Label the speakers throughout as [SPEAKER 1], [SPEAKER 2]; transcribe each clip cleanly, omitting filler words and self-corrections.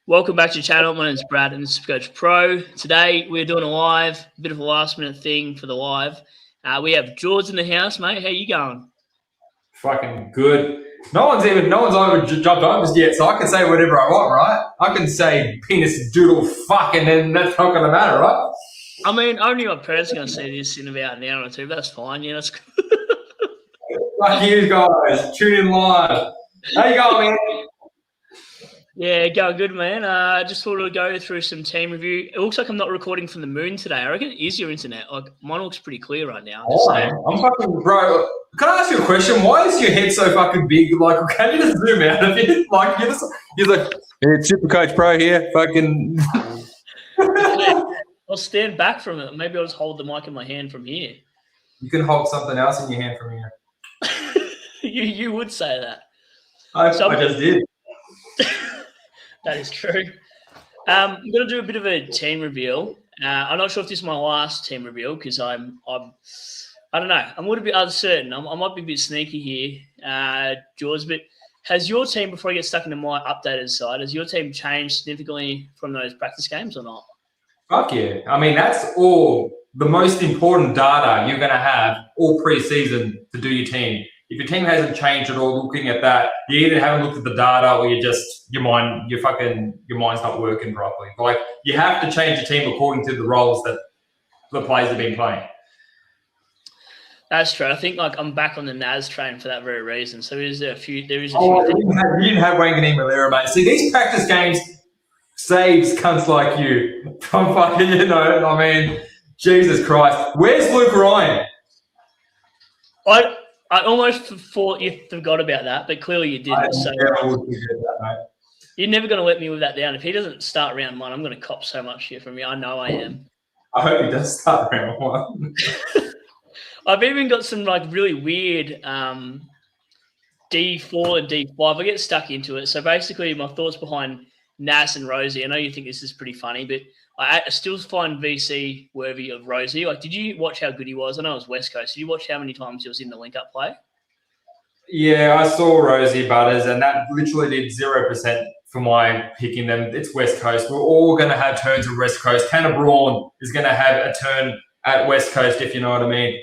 [SPEAKER 1] Welcome back to the channel. My name is Brad and this is Supercoach Pro. Today we're doing a bit of a last minute thing for the live. We have JordZ in the house, mate. How you going?
[SPEAKER 2] Fucking good. No one's even jumped on this yet, so I can say whatever I want, right? I can say penis doodle fuck and then that's not gonna matter, right?
[SPEAKER 1] I mean, only my parents are going to see this in about an hour or two, but that's fine. Yeah, that's good.
[SPEAKER 2] Fuck you guys. Tune in live. How you going, man?
[SPEAKER 1] Yeah, going good, man. Just thought I'd go through some team review. It looks like I'm not recording from the moon today. I reckon it is your internet. Like mine looks pretty clear right now.
[SPEAKER 2] I'm fucking bro. Can I ask you a question? Why is your head so fucking big? Like, can you just zoom out of it? Like, you're like, it's Supercoach Pro here. Fucking.
[SPEAKER 1] I'll stand back from it. Maybe I'll just hold the mic in my hand from here.
[SPEAKER 2] You can hold something else in your hand from here.
[SPEAKER 1] You would say that.
[SPEAKER 2] I just did.
[SPEAKER 1] That is true. I'm going to do a bit of a team reveal. I'm not sure if this is my last team reveal because I don't know. I'm a little bit uncertain. I might be a bit sneaky here, George. But has your team, before I get stuck into my updated side, has your team changed significantly from those practice games or not?
[SPEAKER 2] Fuck yeah. I mean, that's all the most important data you're going to have all pre-season to do your team. If your team hasn't changed at all, looking at that, you either haven't looked at the data or your mind's not working properly. Like, you have to change your team according to the roles that the players have been playing.
[SPEAKER 1] That's true. I think like I'm back on the NAS train for that very reason. So there is a few.
[SPEAKER 2] You didn't have Wanganeen Malera, mate. See, these practice games saves cunts like you from fucking, I mean, Jesus Christ. Where's Luke Ryan?
[SPEAKER 1] I almost thought you forgot about that, but clearly you didn't. So you're never going to let me with that down. If he doesn't start round one, I'm going to cop so much shit from you. I know I am.
[SPEAKER 2] I hope he does start round one.
[SPEAKER 1] I've even got some like really weird D4 and D5. I get stuck into it. So basically my thoughts behind Nas and Rosie. I know you think this is pretty funny, but I still find VC worthy of Rosie. Like, did you watch how good he was? I know it was West Coast. Did you watch how many times he was in the link-up play?
[SPEAKER 2] Yeah, I saw Rosie Butters, and that literally did 0% for my picking them. It's West Coast. We're all going to have turns at West Coast. Tanner Braun is going to have a turn at West Coast, if you know what I mean.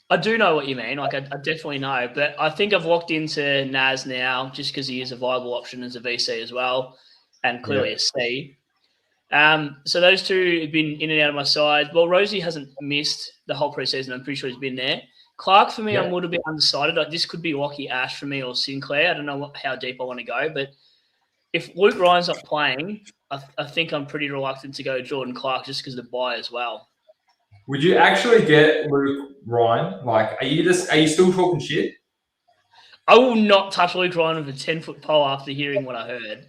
[SPEAKER 1] I do know what you mean. Like, I definitely know. But I think I've locked into Nas now just because he is a viable option as a VC as well, and clearly a C. So those two have been in and out of my side. Well, Rosie hasn't missed the whole preseason. I'm pretty sure he's been there. Clark, for me, I'm a little bit undecided. Like, this could be Lockie Ash for me or Sinclair. I don't know how deep I want to go. But if Luke Ryan's not playing, I think I'm pretty reluctant to go Jordan Clark just because of the bye as well.
[SPEAKER 2] Would you actually get Luke Ryan? Like, are you still talking shit?
[SPEAKER 1] I will not touch Luke Ryan with a 10-foot pole after hearing what I heard.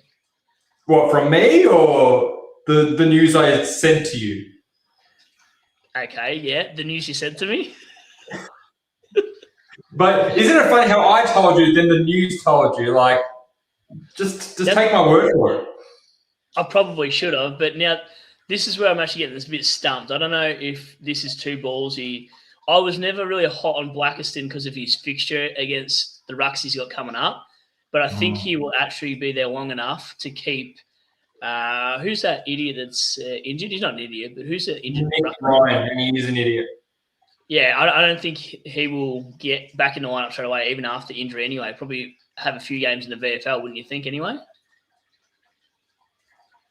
[SPEAKER 2] What, from me or the news I sent to you?
[SPEAKER 1] Okay, yeah, the news you sent to me.
[SPEAKER 2] But isn't it funny how I told you, then the news told you? Like, just take my word for it.
[SPEAKER 1] I probably should have, but now this is where I'm actually getting this bit stumped. I don't know if this is too ballsy. I was never really hot on Blackiston because of his fixture against the rucks he's got coming up, but I think he will actually be there long enough to keep who's that idiot that's injured? He's not an idiot, but who's that injured?
[SPEAKER 2] Ryan, and he is an idiot.
[SPEAKER 1] Yeah, I don't think he will get back in the lineup straight away, even after injury anyway. Probably have a few games in the VFL, wouldn't you think, anyway?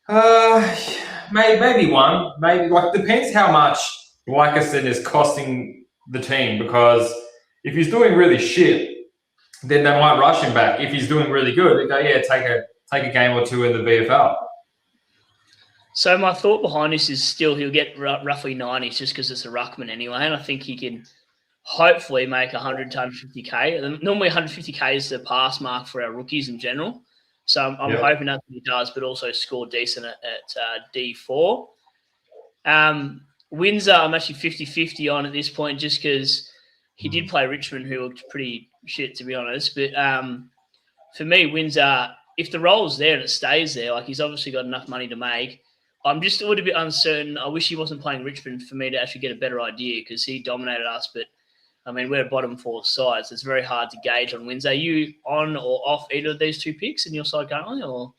[SPEAKER 2] Maybe one. Maybe, like, depends how much Blackiston is costing the team, because if he's doing really shit, then they might rush him back. If he's doing really good, they go, yeah, take a game or two in the VFL. So
[SPEAKER 1] my thought behind this is still he'll get roughly 90s just because it's a ruckman anyway, and I think he can hopefully make 100 to 150K. Normally 150K is the pass mark for our rookies in general. So I'm hoping that's what he does, but also score decent at D4. Windsor, I'm actually 50-50 on at this point just because he did play Richmond, who looked pretty shit, to be honest. But for me, Windsor, if the role's there and it stays there, like he's obviously got enough money to make, I'm just a little bit uncertain. I wish he wasn't playing Richmond for me to actually get a better idea because he dominated us. But, I mean, we're a bottom four side, so it's very hard to gauge on Windsor. Are you on or off either of these two picks in your side currently? Or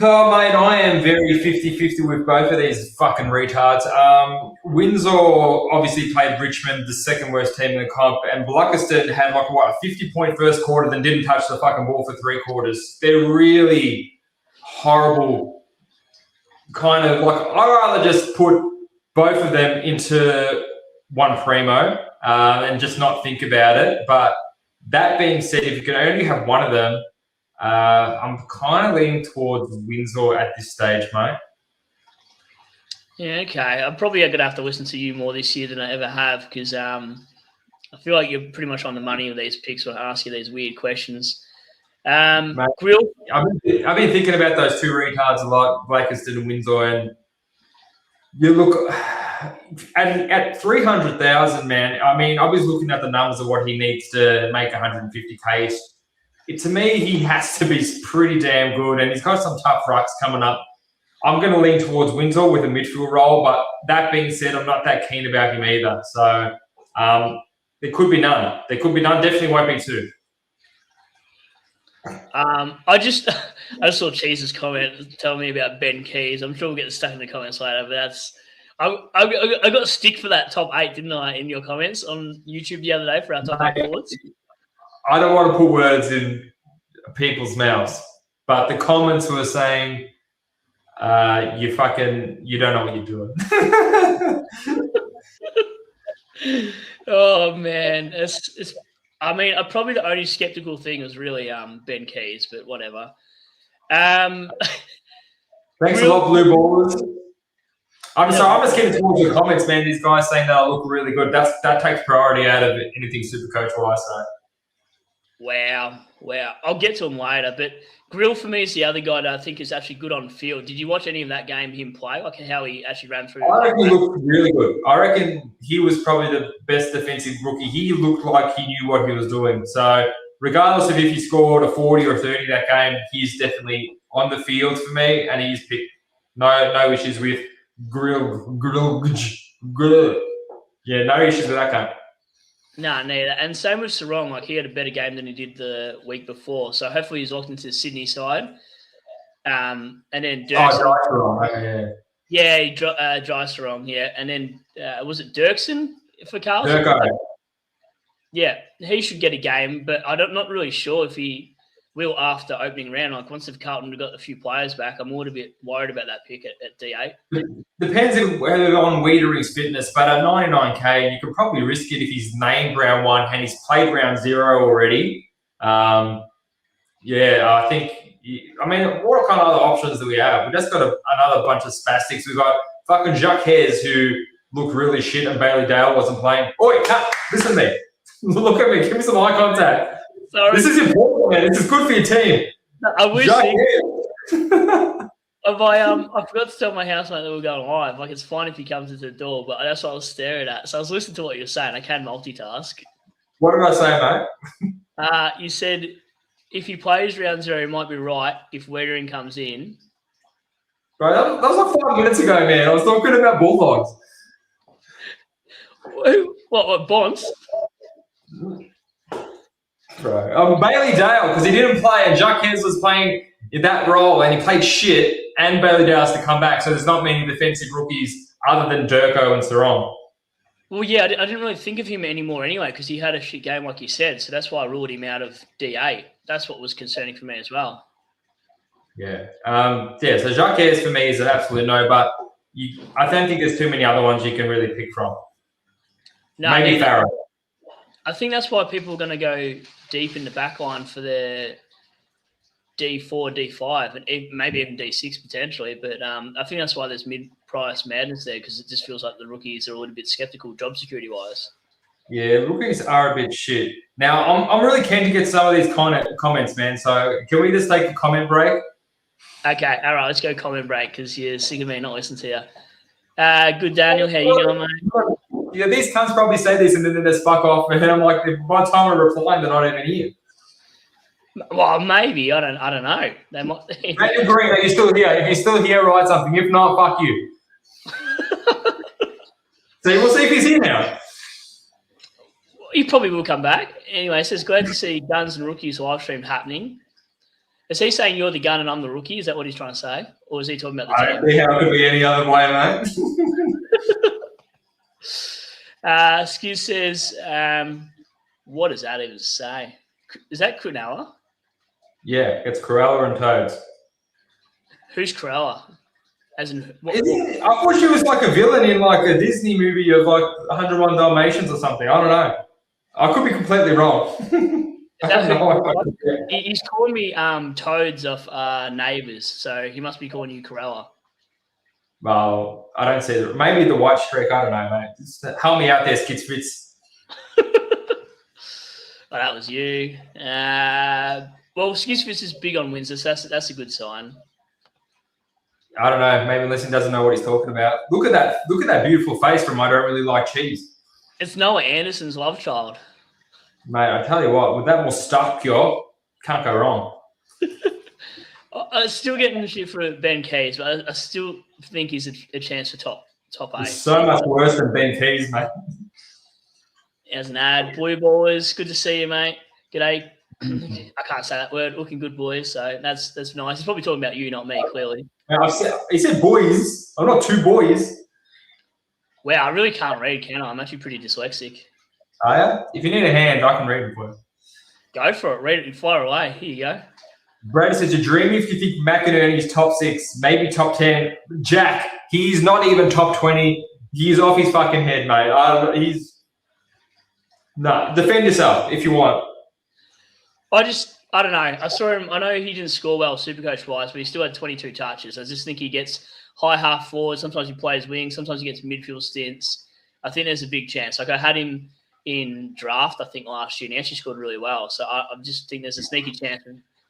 [SPEAKER 2] Oh, mate, I am very 50-50 with both of these fucking retards. Windsor obviously played Richmond, the second worst team in the comp, and Bluckerston had like, what, a 50-point first quarter, then didn't touch the fucking ball for 3 quarters. They're really horrible kind of, like, I'd rather just put both of them into one primo and just not think about it. But that being said, if you can only have one of them, I'm kind of leaning towards Windsor at this stage, mate.
[SPEAKER 1] Yeah, okay. I'm probably going to have to listen to you more this year than I ever have because I feel like you're pretty much on the money with these picks when I ask you these weird questions.
[SPEAKER 2] Mate,
[SPEAKER 1] Grill?
[SPEAKER 2] I've been thinking about those two retards a lot, Blakiston and Windsor, and you look at 300,000, man. I mean, I was looking at the numbers of what he needs to make 150K. To me, he has to be pretty damn good, and he's got some tough rucks coming up. I'm going to lean towards Windsor with a midfield role, but that being said, I'm not that keen about him either. So there could be none. There could be none. Definitely won't be two.
[SPEAKER 1] I just saw Cheese's comment telling me about Ben Keys. I'm sure we'll get stuck in the comments later, but that's I got stick for that top 8, didn't I, in your comments on YouTube the other day for our top 8 forwards?
[SPEAKER 2] I don't want to put words in people's mouths, but the comments were saying you don't know what you're doing.
[SPEAKER 1] Oh man, it's. I mean, probably the only skeptical thing was really Ben Keys, but whatever.
[SPEAKER 2] Thanks a lot, Blue Ballers. I'm just getting towards your comments, man. These guys saying that I look really good. That takes priority out of anything Supercoach wise. So.
[SPEAKER 1] Wow. I'll get to him later, but Grill for me is the other guy that I think is actually good on field. Did you watch any of that game, him play, like how he actually ran through?
[SPEAKER 2] I reckon he looked really good. I reckon he was probably the best defensive rookie. He looked like he knew what he was doing. So regardless of if he scored a 40 or 30 that game, he's definitely on the field for me, and he's picked. No issues with Grill. Yeah, no issues with that game.
[SPEAKER 1] No, neither. And same with Sarong. Like, he had a better game than he did the week before. So hopefully he's locked into the Sydney side. And then Dirksen.
[SPEAKER 2] Oh,
[SPEAKER 1] yeah. Yeah, Jai Sarong, yeah. And then, was it Dirksen for Carlton?
[SPEAKER 2] Dirko.
[SPEAKER 1] Yeah, he should get a game, but I'm not really sure if he will after opening round. Like, once Carlton got a few players back, I'm a little bit worried about that pick at D8.
[SPEAKER 2] Depends on Wiedering's fitness, but at 99K, you can probably risk it if he's named round 1 and he's played round 0 already. I think. I mean, what kind of other options do we have? We've just got another bunch of spastics. We've got fucking Jacques Hayes, who looked really shit, and Bailey Dale wasn't playing. Oi, listen to me. Look at me. Give me some eye contact. Sorry. This is important, man. This is good for your team.
[SPEAKER 1] I wish. I forgot to tell my housemate that we were going live. Like, it's fine if he comes into the door, but that's what I was staring at. So I was listening to what you were saying. I can multitask.
[SPEAKER 2] What did I say, mate?
[SPEAKER 1] You said if he plays round 0, he might be right if Wiedering comes in.
[SPEAKER 2] Bro, that was like 5 minutes ago, man. I was talking about Bulldogs.
[SPEAKER 1] What, Bonds?
[SPEAKER 2] Bro, Bailey Dale, because he didn't play, and Jacques Hayes was playing in that role, and he played shit, and Bailey Dale has to come back, so there's not many defensive rookies other than Dirko and Sarong.
[SPEAKER 1] Well, yeah, I didn't really think of him anymore anyway, because he had a shit game, like you said, so that's why I ruled him out of D8. That's what was concerning for me as well.
[SPEAKER 2] Yeah. So Jacques Hayes for me is an absolute no, but I don't think there's too many other ones you can really pick from.
[SPEAKER 1] No,
[SPEAKER 2] maybe Farrell.
[SPEAKER 1] I think that's why people are going to go deep in the back line for their D4, D5, and maybe even D6 potentially. But I think that's why there's mid-price madness there, because it just feels like the rookies are a little bit skeptical job security-wise.
[SPEAKER 2] Yeah, rookies are a bit shit. Now, I'm really keen to get some of these comments, man. So can we just take a comment break?
[SPEAKER 1] Okay, all right, let's go comment break because you're sick of me not listening to you. Good, Daniel. How you going, mate?
[SPEAKER 2] Yeah, these cunts probably say this and then they just fuck off. And then I'm like, by the time I reply, they're not even here.
[SPEAKER 1] Well, maybe. I don't know. They might.
[SPEAKER 2] Daniel Green, are you still here? If you're still here, write something. If not, fuck you. So we'll see if he's here now.
[SPEAKER 1] He probably will come back. Anyway, it says, glad to see Guns and Rookies live stream happening. Is he saying you're the gun and I'm the rookie? Is that what he's trying to say? Or is he talking about the
[SPEAKER 2] I
[SPEAKER 1] team?
[SPEAKER 2] don't think how it could be any other way, mate.
[SPEAKER 1] Skiz says, what does that even say? Is that Cronulla?
[SPEAKER 2] Yeah, it's Corella and Toads.
[SPEAKER 1] Who's Cronulla? As in,
[SPEAKER 2] I thought she was like a villain in like a Disney movie of like 101 Dalmatians or something. I don't know. I could be completely wrong. I have no idea.
[SPEAKER 1] He's calling me Toads off Neighbours, so he must be calling you Corella.
[SPEAKER 2] Well, I don't see it. Maybe the white streak. I don't know, mate. Just help me out there, Skits Fitz.
[SPEAKER 1] Well, that was you. Well, Skits Fitz is big on wins, so that's a good sign.
[SPEAKER 2] I don't know. Maybe Listen doesn't know what he's talking about. Look at that beautiful face from I Don't Really Like Cheese.
[SPEAKER 1] It's Noah Anderson's love child.
[SPEAKER 2] Mate, I tell you what, with that moustache, can't go wrong.
[SPEAKER 1] I'm still getting shit for Ben Keys, but I still think he's a chance for top 8.
[SPEAKER 2] He's so much worse than Ben Keys, mate.
[SPEAKER 1] As an ad, boy boys, good to see you, mate. G'day. I can't say that word. Looking good, boys. So that's nice. He's probably talking about you, not me, clearly.
[SPEAKER 2] He said boys. I'm not two boys.
[SPEAKER 1] Wow, I really can't read, can I? I'm actually pretty dyslexic.
[SPEAKER 2] Oh, yeah? If you need a hand, I can read it for you.
[SPEAKER 1] Go for it. Read it and fire away. Here you go.
[SPEAKER 2] Brad says, a dream if you think McInerney's top 6, maybe top 10. Jack, he's not even top 20. He's off his fucking head, mate. No, defend yourself if you want.
[SPEAKER 1] I don't know. I saw him. I know he didn't score well Supercoach-wise, but he still had 22 touches. I just think he gets high half forward. Sometimes he plays wing. Sometimes he gets midfield stints. I think there's a big chance. Like I had him in draft, I think, last year, and he actually scored really well. So I just think there's a sneaky chance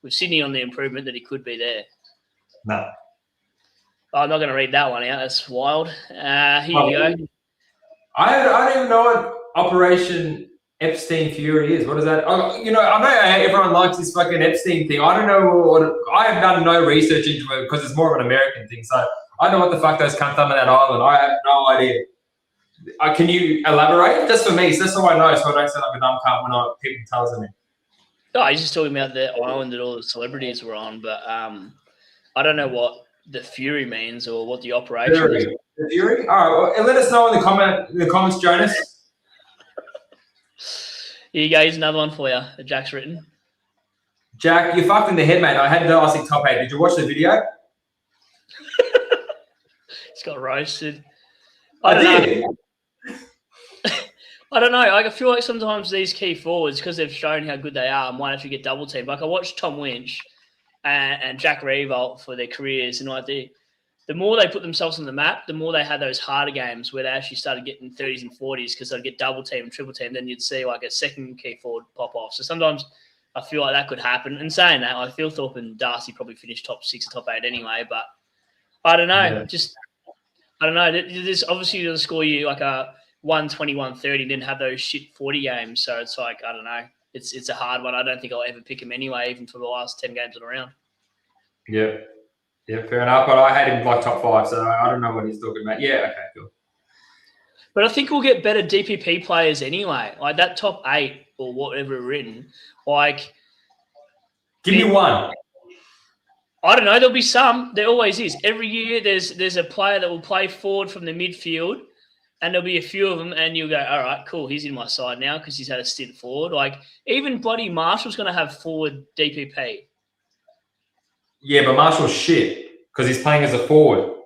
[SPEAKER 1] with Sydney on the improvement that he could be there.
[SPEAKER 2] No.
[SPEAKER 1] I'm not going to read that one out. That's wild. Here you go.
[SPEAKER 2] I don't even know what Operation Epstein Fury is. What is that? I know everyone likes this fucking Epstein thing. I don't know I have done no research into it because it's more of an American thing. So I don't know what the fuck those come from on that island. I have no idea. Can you elaborate? Just for me, so that's all I know, so I don't sound like a dumb cunt when people tell me.
[SPEAKER 1] Oh, he's just talking about the island that all the celebrities were on, but I don't know what the Fury means or what the operation is.
[SPEAKER 2] The Fury? All right, well, let us know in the comments, Jonas.
[SPEAKER 1] Here you go. Here's another one for you that Jack's written.
[SPEAKER 2] Jack, you're fucked in the head, mate. I had Darcy top 8. Did you watch the video?
[SPEAKER 1] He's got roasted.
[SPEAKER 2] I did.
[SPEAKER 1] I don't know. I feel like sometimes these key forwards, because they've shown how good they are, might actually get double teamed. Like I watched Tom Lynch and Jack Revolt for their careers, and like the more they put themselves on the map, the more they had those harder games where they actually started getting 30s and 40s because they'd get double teamed, triple teamed. Then you'd see like a second key forward pop off. So sometimes I feel like that could happen. And saying that, I feel Thorpe and Darcy probably finished top 6 or top 8 anyway. But I don't know.
[SPEAKER 2] Yeah.
[SPEAKER 1] I don't know. This obviously doesn't score you like a 120, 130, didn't have those shit 40 games. So it's like, I don't know. It's a hard one. I don't think I'll ever pick him anyway, even for the last 10 games in a round.
[SPEAKER 2] Yeah. Yeah, fair enough. But I had him like top 5, so I don't know what he's talking about. Yeah, okay, cool.
[SPEAKER 1] But I think we'll get better DPP players anyway. Like that top 8 or whatever written. Like,
[SPEAKER 2] give me one.
[SPEAKER 1] I don't know. There'll be some. There always is. Every year there's a player that will play forward from the midfield, and there'll be a few of them, and you'll go, all right, cool, he's in my side now because he's had a stint forward. Like, even bloody Marshall's going to have forward DPP.
[SPEAKER 2] Yeah, but Marshall's shit because he's playing as a forward.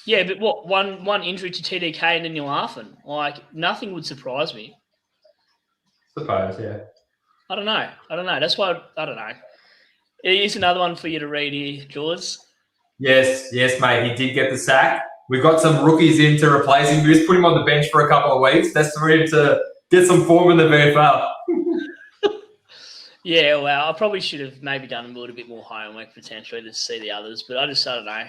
[SPEAKER 1] Yeah, but what, one injury to TDK and then you're laughing? Like, nothing would surprise me.
[SPEAKER 2] Suppose, yeah.
[SPEAKER 1] I don't know. That's why I don't know. Here's another one for you to read here, JordZ.
[SPEAKER 2] Yes, mate. He did get the sack. We got some rookies in to replace him. We just put him on the bench for a couple of weeks. That's for him to get some form in the VFL.
[SPEAKER 1] Yeah, well, I probably should have maybe done a little bit more homework potentially to see the others, but I don't know.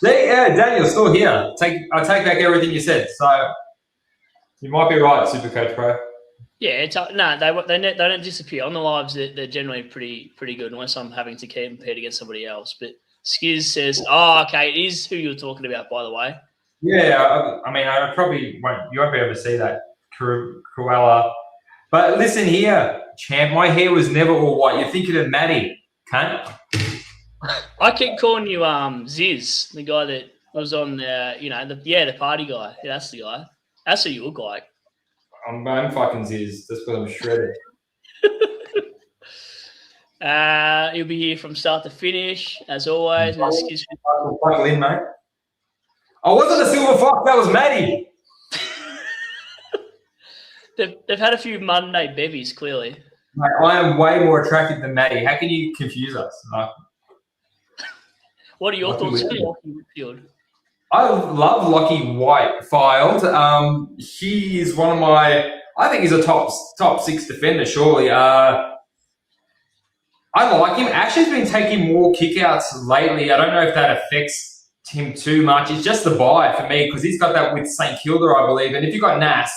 [SPEAKER 2] Yeah, Daniel's still here. I take back everything you said. So you might be right, Supercoach Pro.
[SPEAKER 1] Yeah, they don't disappear. On the lives, they're generally pretty good unless I'm having to compete against somebody else. But Skiz says, okay, it is who you're talking about, by the way.
[SPEAKER 2] Yeah, I mean, you won't be able to see that, Cruella. But listen here, champ, my hair was never all white. You're thinking of Maddie, Cunt.
[SPEAKER 1] I keep calling you Ziz, the guy that was on the party guy. Yeah, that's the guy. That's who you look like.
[SPEAKER 2] I'm fucking Ziz. That's because I'm shredded.
[SPEAKER 1] You'll be here from start to finish, as always.
[SPEAKER 2] Fuck in, mate. I wasn't a silver fox. That was Maddie.
[SPEAKER 1] They've had a few Monday bevies, clearly.
[SPEAKER 2] Mate, I am way more attractive than Maddie. How can you confuse us? Like,
[SPEAKER 1] what are your thoughts on Midfield?
[SPEAKER 2] I love Lockie Whitefield. He is one of my. I think he's a top 6 defender. Surely. I like him. Actually, he's been taking more kickouts lately. I don't know if that affects him too much. It's just the buy for me because he's got that with St Kilda, I believe. And if you've got Nas,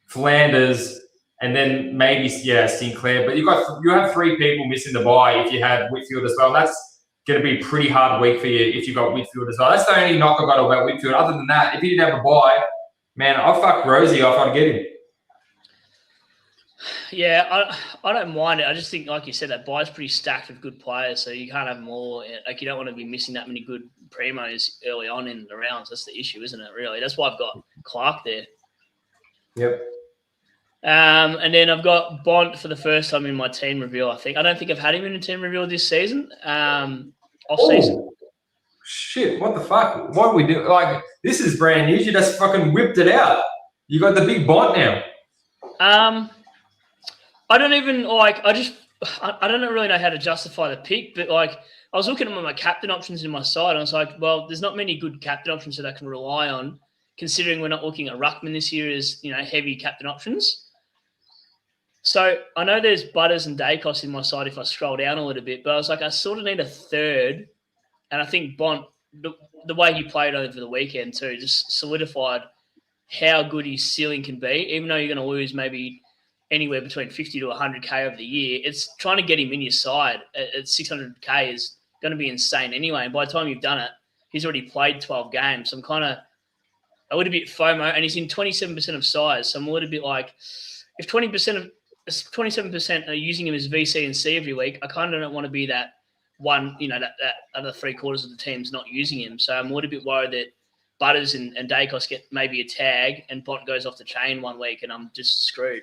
[SPEAKER 2] Flanders, and then maybe Sinclair, but you have 3 people missing the buy if you have Whitfield as well. That's going to be a pretty hard week for you if you've got Whitfield as well. That's the only knock I got about Whitfield. Other than that, if you didn't have a buy, man, I'd fuck Rosie off. I'd get him.
[SPEAKER 1] Yeah, I don't mind it. I just think, like you said, that buy's pretty stacked with good players, so you can't have more. Like, you don't want to be missing that many good primos early on in the rounds. That's the issue, isn't it, really? That's why I've got Clark there.
[SPEAKER 2] Yep.
[SPEAKER 1] And then I've got Bont for the first time in my team reveal, I think. I don't think I've had him in a team reveal this season, off-season.
[SPEAKER 2] Shit, what the fuck? What do we do? Like, this is brand new. You just fucking whipped it out. You got the big Bont now.
[SPEAKER 1] I don't even, like, I don't really know how to justify the pick, but, like, I was looking at my captain options in my side, and I was like, well, there's not many good captain options that I can rely on, considering we're not looking at Ruckman this year as, heavy captain options. So I know there's Butters and Dacos in my side if I scroll down a little bit, but I was like, I sort of need a third, and I think Bont, the way he played over the weekend too, just solidified how good his ceiling can be, even though you're going to lose maybe anywhere between 50 to 100K over the year. It's trying to get him in your side at 600K is going to be insane anyway. And by the time you've done it, he's already played 12 games. So I'm kind of a little bit FOMO, and he's in 27% of size. So I'm a little bit like, if 27% are using him as VC and C every week, I kind of don't want to be that one, that other 3/4 of the team's not using him. So I'm a little bit worried that Butters and Dacos get maybe a tag and Bont goes off the chain one week and I'm just screwed.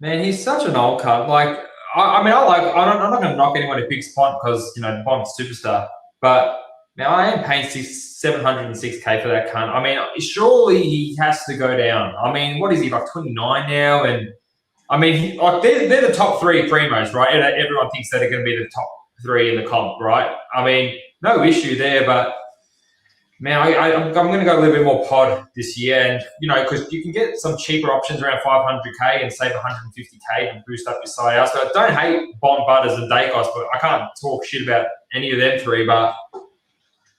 [SPEAKER 2] Man, he's such an old cunt. Like, I'm not going to knock anyone who picks Bont because, Bont's superstar. But now I am paying $706K for that cunt. I mean, surely he has to go down. I mean, what is he, like 29 now? And I mean, they're the top 3 primos, right? And everyone thinks that they're going to be the top 3 in the comp, right? I mean, no issue there, but man, I'm going to go a little bit more pod this year, and because you can get some cheaper options around 500K and save 150K to boost up your side out. So I don't hate Bont, Butters, and Dacos, but I can't talk shit about any of them 3. But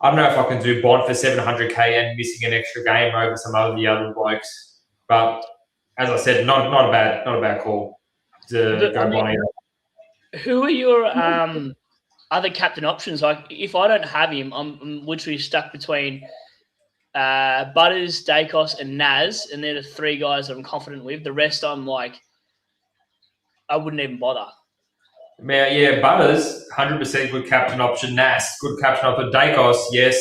[SPEAKER 2] I don't know if I can do Bont for 700K and missing an extra game over some of the other blokes. But as I said, not a bad call to go Bonnie.
[SPEAKER 1] Who are your other captain options? Like, if I don't have him, I'm literally stuck between Butters, Dacos, and Naz, and they're the 3 guys that I'm confident with. The rest, I'm like, I wouldn't even bother.
[SPEAKER 2] Yeah, Butters, 100% good captain option. Nas, good captain option. Dacos, yes.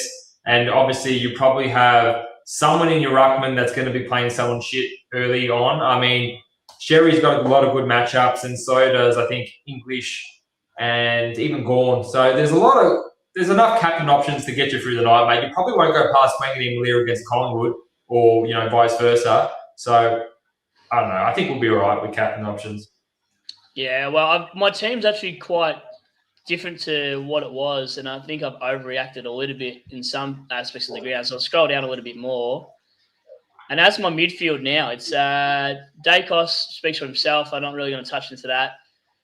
[SPEAKER 2] And obviously, you probably have someone in your ruckman that's going to be playing someone shit early on. I mean, Sherry's got a lot of good matchups, and so does, I think, English and even Gorn. So there's enough captain options to get you through the night, mate. You probably won't go past Wangan and Lear against Collingwood or, vice versa. So, I don't know. I think we'll be all right with captain options.
[SPEAKER 1] Yeah, well, my team's actually quite different to what it was, and I think I've overreacted a little bit in some aspects of the ground. So I'll scroll down a little bit more. And as my midfield now, it's Dacos speaks for himself. I'm not really going to touch into that.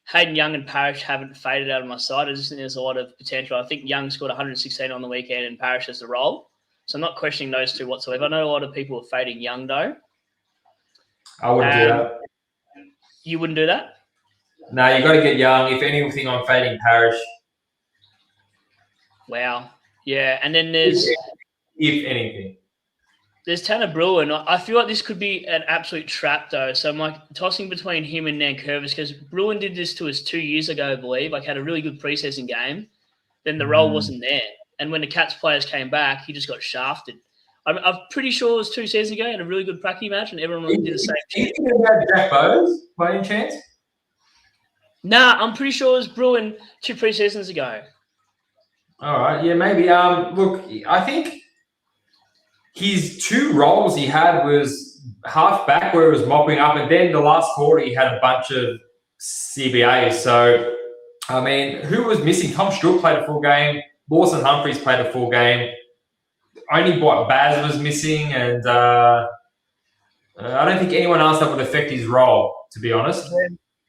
[SPEAKER 1] Hayden Young and Parrish haven't faded out of my side. I just think there's a lot of potential. I think Young scored 116 on the weekend and Parrish has the role. So I'm not questioning those 2 whatsoever. I know a lot of people are fading Young, though.
[SPEAKER 2] I wouldn't do that.
[SPEAKER 1] You wouldn't do that?
[SPEAKER 2] No, you got to get Young. If anything, I'm fading Parrish.
[SPEAKER 1] Wow. Yeah, and then there's...
[SPEAKER 2] If anything.
[SPEAKER 1] There's Tanner Bruin. I feel like this could be an absolute trap, though. So I'm like tossing between him and Nankervis because Bruin did this to us 2 years ago, I believe. Like had a really good preseason game. Then the role wasn't there. And when the Cats players came back, he just got shafted. I'm pretty sure it was 2 seasons ago in a really good pracky match, and everyone did the same
[SPEAKER 2] thing. Do you think about Jack Bowes by any chance?
[SPEAKER 1] Nah, I'm pretty sure it was Bruin 2 preseasons ago.
[SPEAKER 2] All right, yeah, maybe. Look, I think his 2 roles he had was half back where he was mopping up, and then the last quarter he had a bunch of CBAs. So, I mean, who was missing? Tom Stewart played a full game. Lawson Humphries played a full game. Only Baz was missing, and I don't think anyone else that would affect his role, to be honest.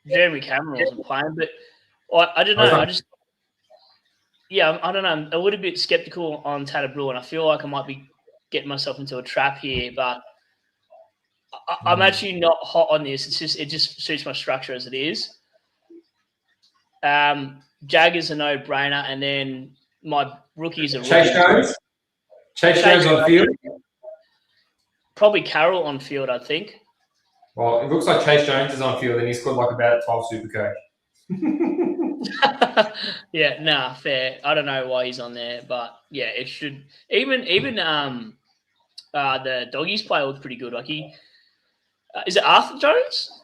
[SPEAKER 1] Jeremy Cameron wasn't playing, but I don't know. I don't know. I'm a little bit skeptical on Tanner Bruin. I feel like I might be getting myself into a trap here, but I'm actually not hot on this. It just suits my structure as it is. Jag is a no-brainer, and then my rookies are
[SPEAKER 2] Chase Jones. Chase Jones on field.
[SPEAKER 1] Probably Carroll on field, I think.
[SPEAKER 2] Well, it looks like Chase Jones is on field, and he scored like about 12 Supercoach.
[SPEAKER 1] Yeah, nah, fair. I don't know why he's on there, but yeah, it should. Even the Doggies player looked pretty good. Like is it Arthur Jones?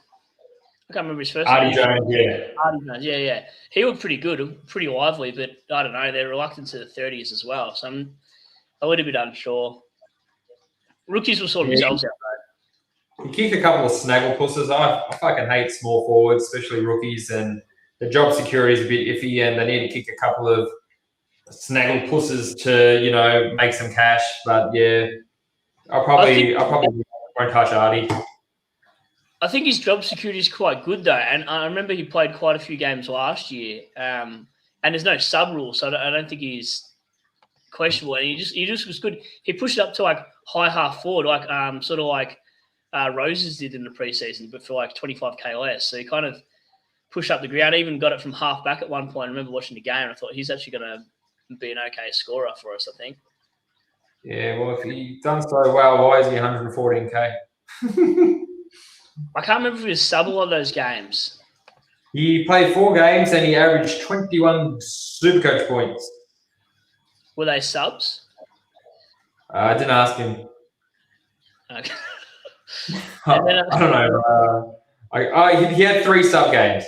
[SPEAKER 1] I can't remember his first name.
[SPEAKER 2] Artie Jones, yeah.
[SPEAKER 1] Artie Jones, yeah. He looked pretty good, pretty lively, but I don't know. They're reluctant to the 30s as well, so I'm a little bit unsure. Rookies will sort themselves out, though.
[SPEAKER 2] He kicked a couple of snaggle pusses. I fucking hate small forwards, especially rookies, and the job security is a bit iffy, and they need to kick a couple of snaggle pusses to, make some cash. But yeah, I probably won't touch Artie.
[SPEAKER 1] I think his job security is quite good, though. And I remember he played quite a few games last year. And there's no sub rule, so I don't think he's questionable. And he just was good. He pushed it up to like high half forward, like sort of like Roses did in the preseason, but for like 25k less. So he kind of pushed up the ground. Even got it from half back at one point. I remember watching the game. I thought he's actually going to be an okay scorer for us, I think.
[SPEAKER 2] Yeah, well, if he's done so well, why is he 114k?
[SPEAKER 1] I can't remember if he was sub a lot of those games.
[SPEAKER 2] He played 4 games and he averaged 21 Supercoach points.
[SPEAKER 1] Were they subs?
[SPEAKER 2] I didn't ask him.
[SPEAKER 1] Okay.
[SPEAKER 2] I don't know. He had 3 sub games.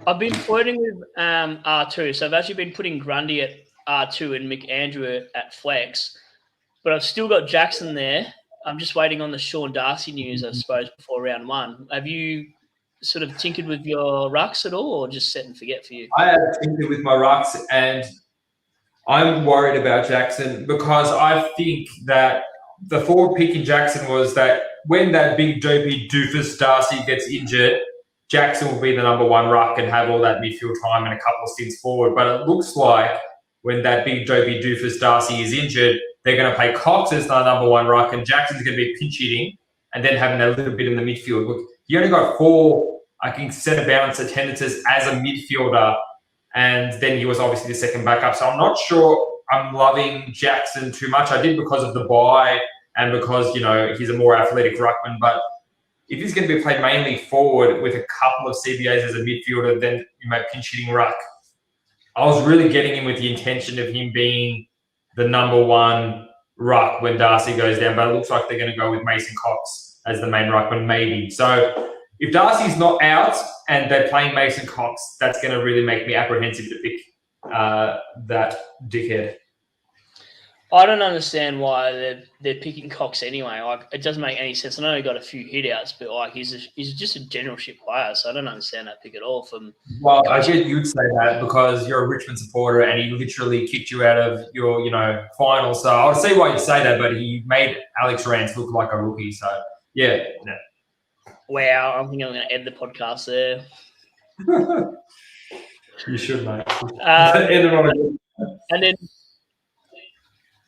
[SPEAKER 1] I've been flirting with R2, so I've actually been putting Grundy at R2 and McAndrew at flex, but I've still got Jackson there. I'm just waiting on the Sean Darcy news, I suppose, before round 1. Have you sort of tinkered with your rucks at all, or just set and forget for you?
[SPEAKER 2] I have tinkered with my rucks, and I'm worried about Jackson because I think that the forward pick in Jackson was that when that big dopey doofus Darcy gets injured, Jackson will be the number 1 ruck and have all that midfield time and a couple of stints forward. But it looks like when that big dopey doofus Darcy is injured, they're going to play Cox as the number 1 ruck, and Jackson's going to be pinch hitting and then having a little bit in the midfield. Look, he only got 4, I think, centre balance attendances as a midfielder, and then he was obviously the second backup. So I'm not sure I'm loving Jackson too much. I did because of the bye and because, he's a more athletic ruckman. But if he's going to be played mainly forward with a couple of CBAs as a midfielder, then you might pinch hitting ruck. I was really getting him with the intention of him being the number 1 ruck when Darcy goes down, but it looks like they're going to go with Mason Cox as the main ruckman, maybe. So if Darcy's not out and they're playing Mason Cox, that's going to really make me apprehensive to pick that dickhead.
[SPEAKER 1] I don't understand why they're picking Cox anyway. Like, it doesn't make any sense. I know he got a few hit-outs, but like he's just a general shit player, so I don't understand that pick at all.
[SPEAKER 2] Well, I get you'd say that because you're a Richmond supporter and he literally kicked you out of your, final. So I would see why you'd say that, but he made Alex Rance look like a rookie. So yeah. No.
[SPEAKER 1] Wow, I think I'm going to end the podcast there.
[SPEAKER 2] You should, mate.
[SPEAKER 1] And then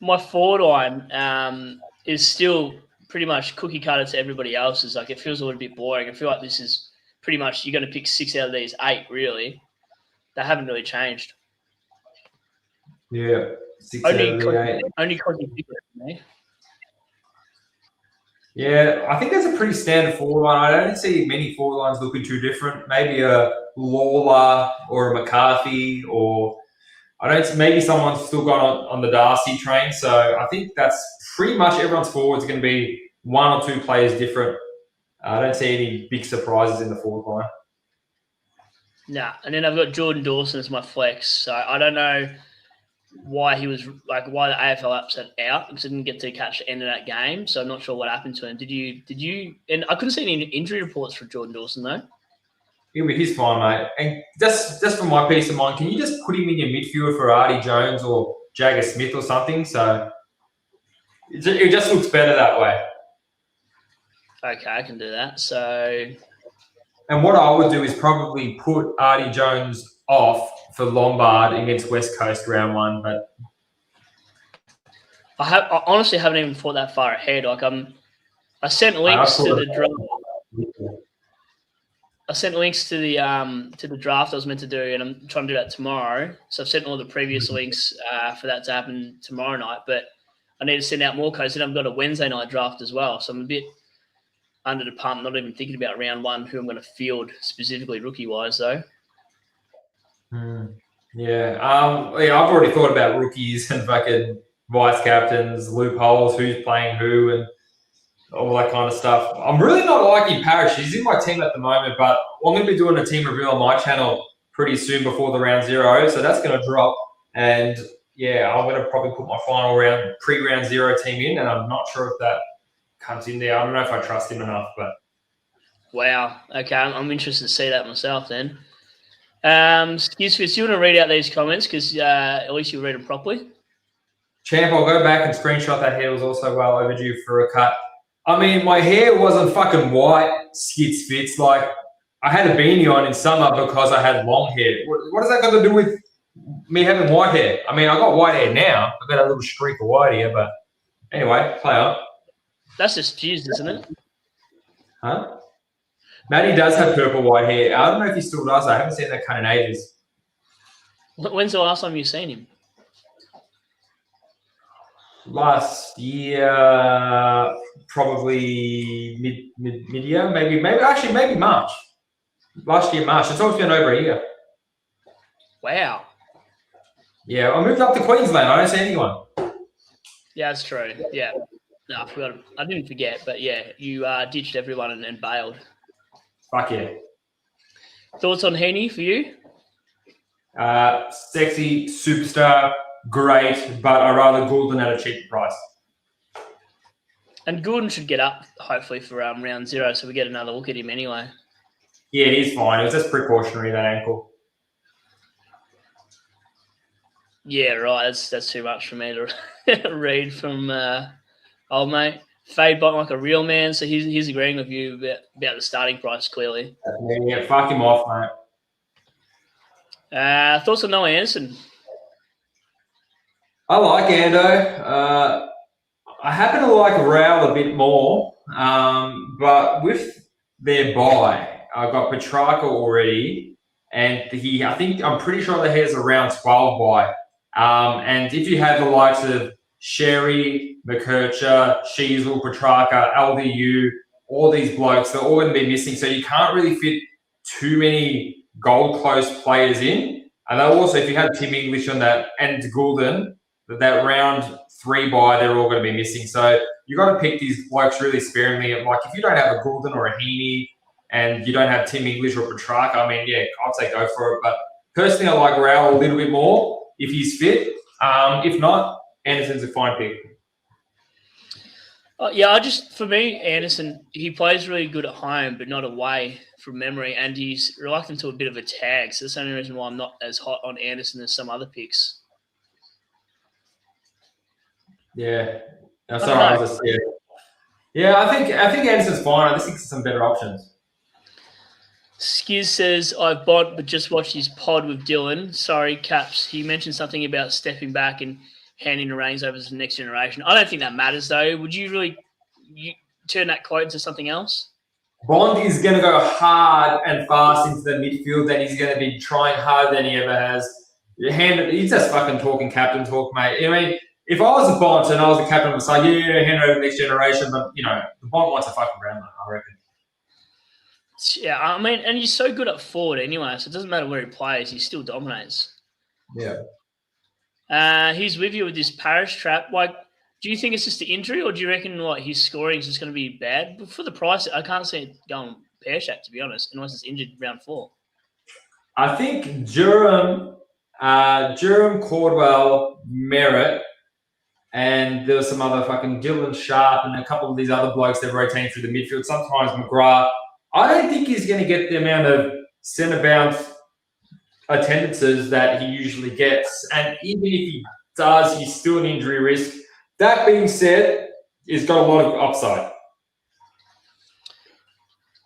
[SPEAKER 1] my forward line is still pretty much cookie cutter to everybody else's. Like, it feels a little bit boring. I feel like this is pretty much you're going to pick 6 out of these 8, really. They haven't really changed.
[SPEAKER 2] Yeah, 6 out of the 8.
[SPEAKER 1] Only because you pick it for me.
[SPEAKER 2] Yeah, I think that's a pretty standard forward line. I don't see many forward lines looking too different. Maybe a Lawler or a McCarthy, or maybe someone's still gone on the Darcy train. So I think that's pretty much everyone's forwards going to be one or two players different. I don't see any big surprises in the forward line.
[SPEAKER 1] Nah, and then I've got Jordan Dawson as my flex. So I don't know why the AFL upset out because I didn't get to catch the end of that game. So I'm not sure what happened to him. Did you? And I couldn't see any injury reports for Jordan Dawson though.
[SPEAKER 2] Yeah, but he's fine, mate. And just for my peace of mind, can you just put him in your midfield for Artie Jones or Jagger Smith or something? So it just looks better that way.
[SPEAKER 1] Okay, I can do that. So,
[SPEAKER 2] and what I would do is probably put Artie Jones off for Lombard against West Coast round 1. But
[SPEAKER 1] I honestly haven't even thought that far ahead. Like I sent links to the draft. I sent links to the draft I was meant to do, and I'm trying to do that tomorrow. So I've sent all the previous links for that to happen tomorrow night. But I need to send out more codes. And I've got a Wednesday night draft as well. So I'm a bit under the pump, not even thinking about round 1, who I'm going to field specifically rookie-wise, though.
[SPEAKER 2] Yeah, I've already thought about rookies and fucking vice captains, loopholes, who's playing who, and all that kind of stuff. I'm really not liking Parrish. He's in my team at the moment, but I'm going to be doing a team reveal on my channel pretty soon before the round 0, so that's going to drop. And yeah, I'm going to probably put my final round, pre-round 0 team in, and I'm not sure if that comes in there. I don't know if I trust him enough, but
[SPEAKER 1] wow. Okay, I'm interested to see that myself then. Excuse me, do you want to read out these comments because at least you read them properly?
[SPEAKER 2] Champ, I'll go back and screenshot that hair was also well overdue for a cut. I mean, my hair wasn't fucking white, skits fits. Like, I had a beanie on in summer because I had long hair. What has that got to do with me having white hair? I mean, I got white hair now. I've got a little streak of white here, but anyway, play on.
[SPEAKER 1] That's just fused, isn't it?
[SPEAKER 2] Huh? Matty does have purple white hair. I don't know if he still does. I haven't seen that cut in ages.
[SPEAKER 1] When's the last time you've seen him?
[SPEAKER 2] Last year, probably mid-year, maybe March. Last year, March. It's always been over a year.
[SPEAKER 1] Wow.
[SPEAKER 2] Yeah, I moved up to Queensland. I don't see anyone.
[SPEAKER 1] Yeah, that's true. Yeah. No, I forgot. I didn't forget, but yeah, you ditched everyone and bailed.
[SPEAKER 2] Fuck yeah.
[SPEAKER 1] Thoughts on Heaney for you?
[SPEAKER 2] Sexy, superstar, great, but I'd rather Goulden at a cheaper price.
[SPEAKER 1] And Goulden should get up, hopefully, for round 0, so we get another look at him anyway.
[SPEAKER 2] Yeah, he's fine. It was just precautionary, that ankle.
[SPEAKER 1] Yeah, right. That's too much for me to read from old mate. Fade bottom like a real man, so he's agreeing with you about the starting price, clearly.
[SPEAKER 2] Yeah, fuck him off, mate.
[SPEAKER 1] Thoughts on Noah Anderson?
[SPEAKER 2] I like Ando. I happen to like Raul a bit more, but with their buy, I've got Petrarca already, and I'm pretty sure that he has a round 12 buy. And if you have the likes of Sherry, McKercher, Sheasel, Petrarca, LDU, all these blokes, they're all going to be missing. So you can't really fit too many goal close players in. And also, if you had Tim English on that and Goulden, that round 3 buy, they're all going to be missing. So you got to pick these blokes really sparingly. Like if you don't have a Goulden or a Heaney and you don't have Tim English or Petrarca, I mean, yeah, I'd say go for it. But personally, I like Raul a little bit more if he's fit. If not, Anderson's a fine pick.
[SPEAKER 1] For me, Anderson, he plays really good at home, but not away from memory, and he's reluctant to a bit of a tag. So that's the only reason why I'm not as hot on Anderson as some other picks.
[SPEAKER 2] Yeah, that's all right. Yeah, I think Anderson's fine. I just think there's some better options.
[SPEAKER 1] Skiz says, I've bought but just watched his pod with Dylan. Sorry, Caps. He mentioned something about stepping back and handing the reins over to the next generation. I don't think that matters, though. Would you really turn that quote into something else?
[SPEAKER 2] Bond is going to go hard and fast into the midfield, and he's going to be trying harder than he ever has. He's just fucking talking captain talk, mate. I mean, if I was a Bont and I was the captain, I would say, yeah, hand over to the next generation. But, you know, the Bont wants a fucking ground, I reckon.
[SPEAKER 1] Yeah, I mean, and he's so good at forward anyway, so it doesn't matter where he plays, he still dominates.
[SPEAKER 2] Yeah.
[SPEAKER 1] He's with you with this Parish trap. Like, do you think it's just the injury, or do you reckon like his scoring is just going to be bad? But for the price, I can't see it going pear-shaped, to be honest, unless it's injured round 4.
[SPEAKER 2] I think Durham, Cordwell, Merritt, and there was some other fucking Dylan Sharp and a couple of these other blokes that rotate through the midfield. Sometimes McGrath. I don't think he's going to get the amount of centre bounce attendances that he usually gets. And even if he does, he's still an injury risk. That being said, he's got a lot of upside.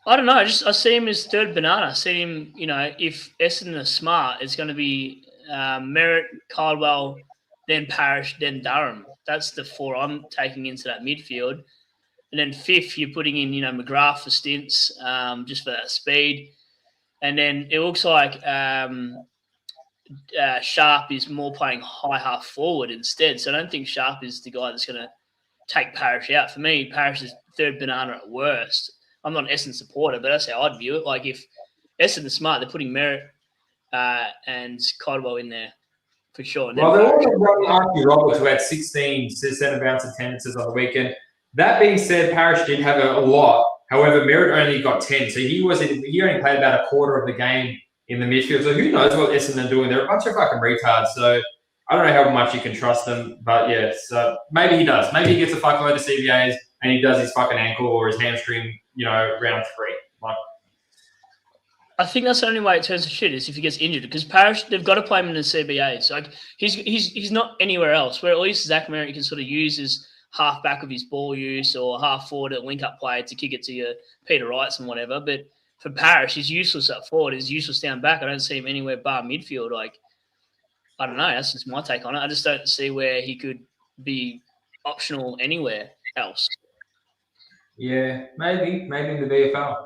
[SPEAKER 1] I don't know. I see him as third banana. I see him, you know, if Essendon are smart, it's going to be Merritt, Cardwell, then Parish, then Durham. That's the 4 I'm taking into that midfield. And then 5th, you're putting in, you know, McGrath for stints, just for that speed. And then it looks like Sharp is more playing high half forward instead. So I don't think Sharp is the guy that's going to take Parish out. For me, Parish is third banana at worst. I'm not an Essendon supporter, but that's how I'd view it. Like, if Essendon smart, they're putting Merritt and Codwell in there for sure. And
[SPEAKER 2] well, they're also running Archie Roberts, who had 16 centre bounce attendances on the weekend. That being said, Parish did have a lot. However, Merritt only got 10, so he only played about a quarter of the game in the midfield. So who knows what Essendon are doing? They're a bunch of fucking retards. So I don't know how much you can trust them, but yeah. So maybe he does. Maybe he gets a fuckload of CBAs and he does his fucking ankle or his hamstring, you know, round 3. Like,
[SPEAKER 1] I think that's the only way it turns to shit is if he gets injured, because Parish, they've got to play him in the CBAs. Like, he's not anywhere else. Where at least Zach Merritt can sort of use his half back of his ball use or half forward at link up play to kick it to your Peter Wrights and whatever. But for Parish, he's useless up forward. He's useless down back. I don't see him anywhere bar midfield. Like, I don't know. That's just my take on it. I just don't see where he could be optional anywhere else.
[SPEAKER 2] Yeah, maybe in the VFL.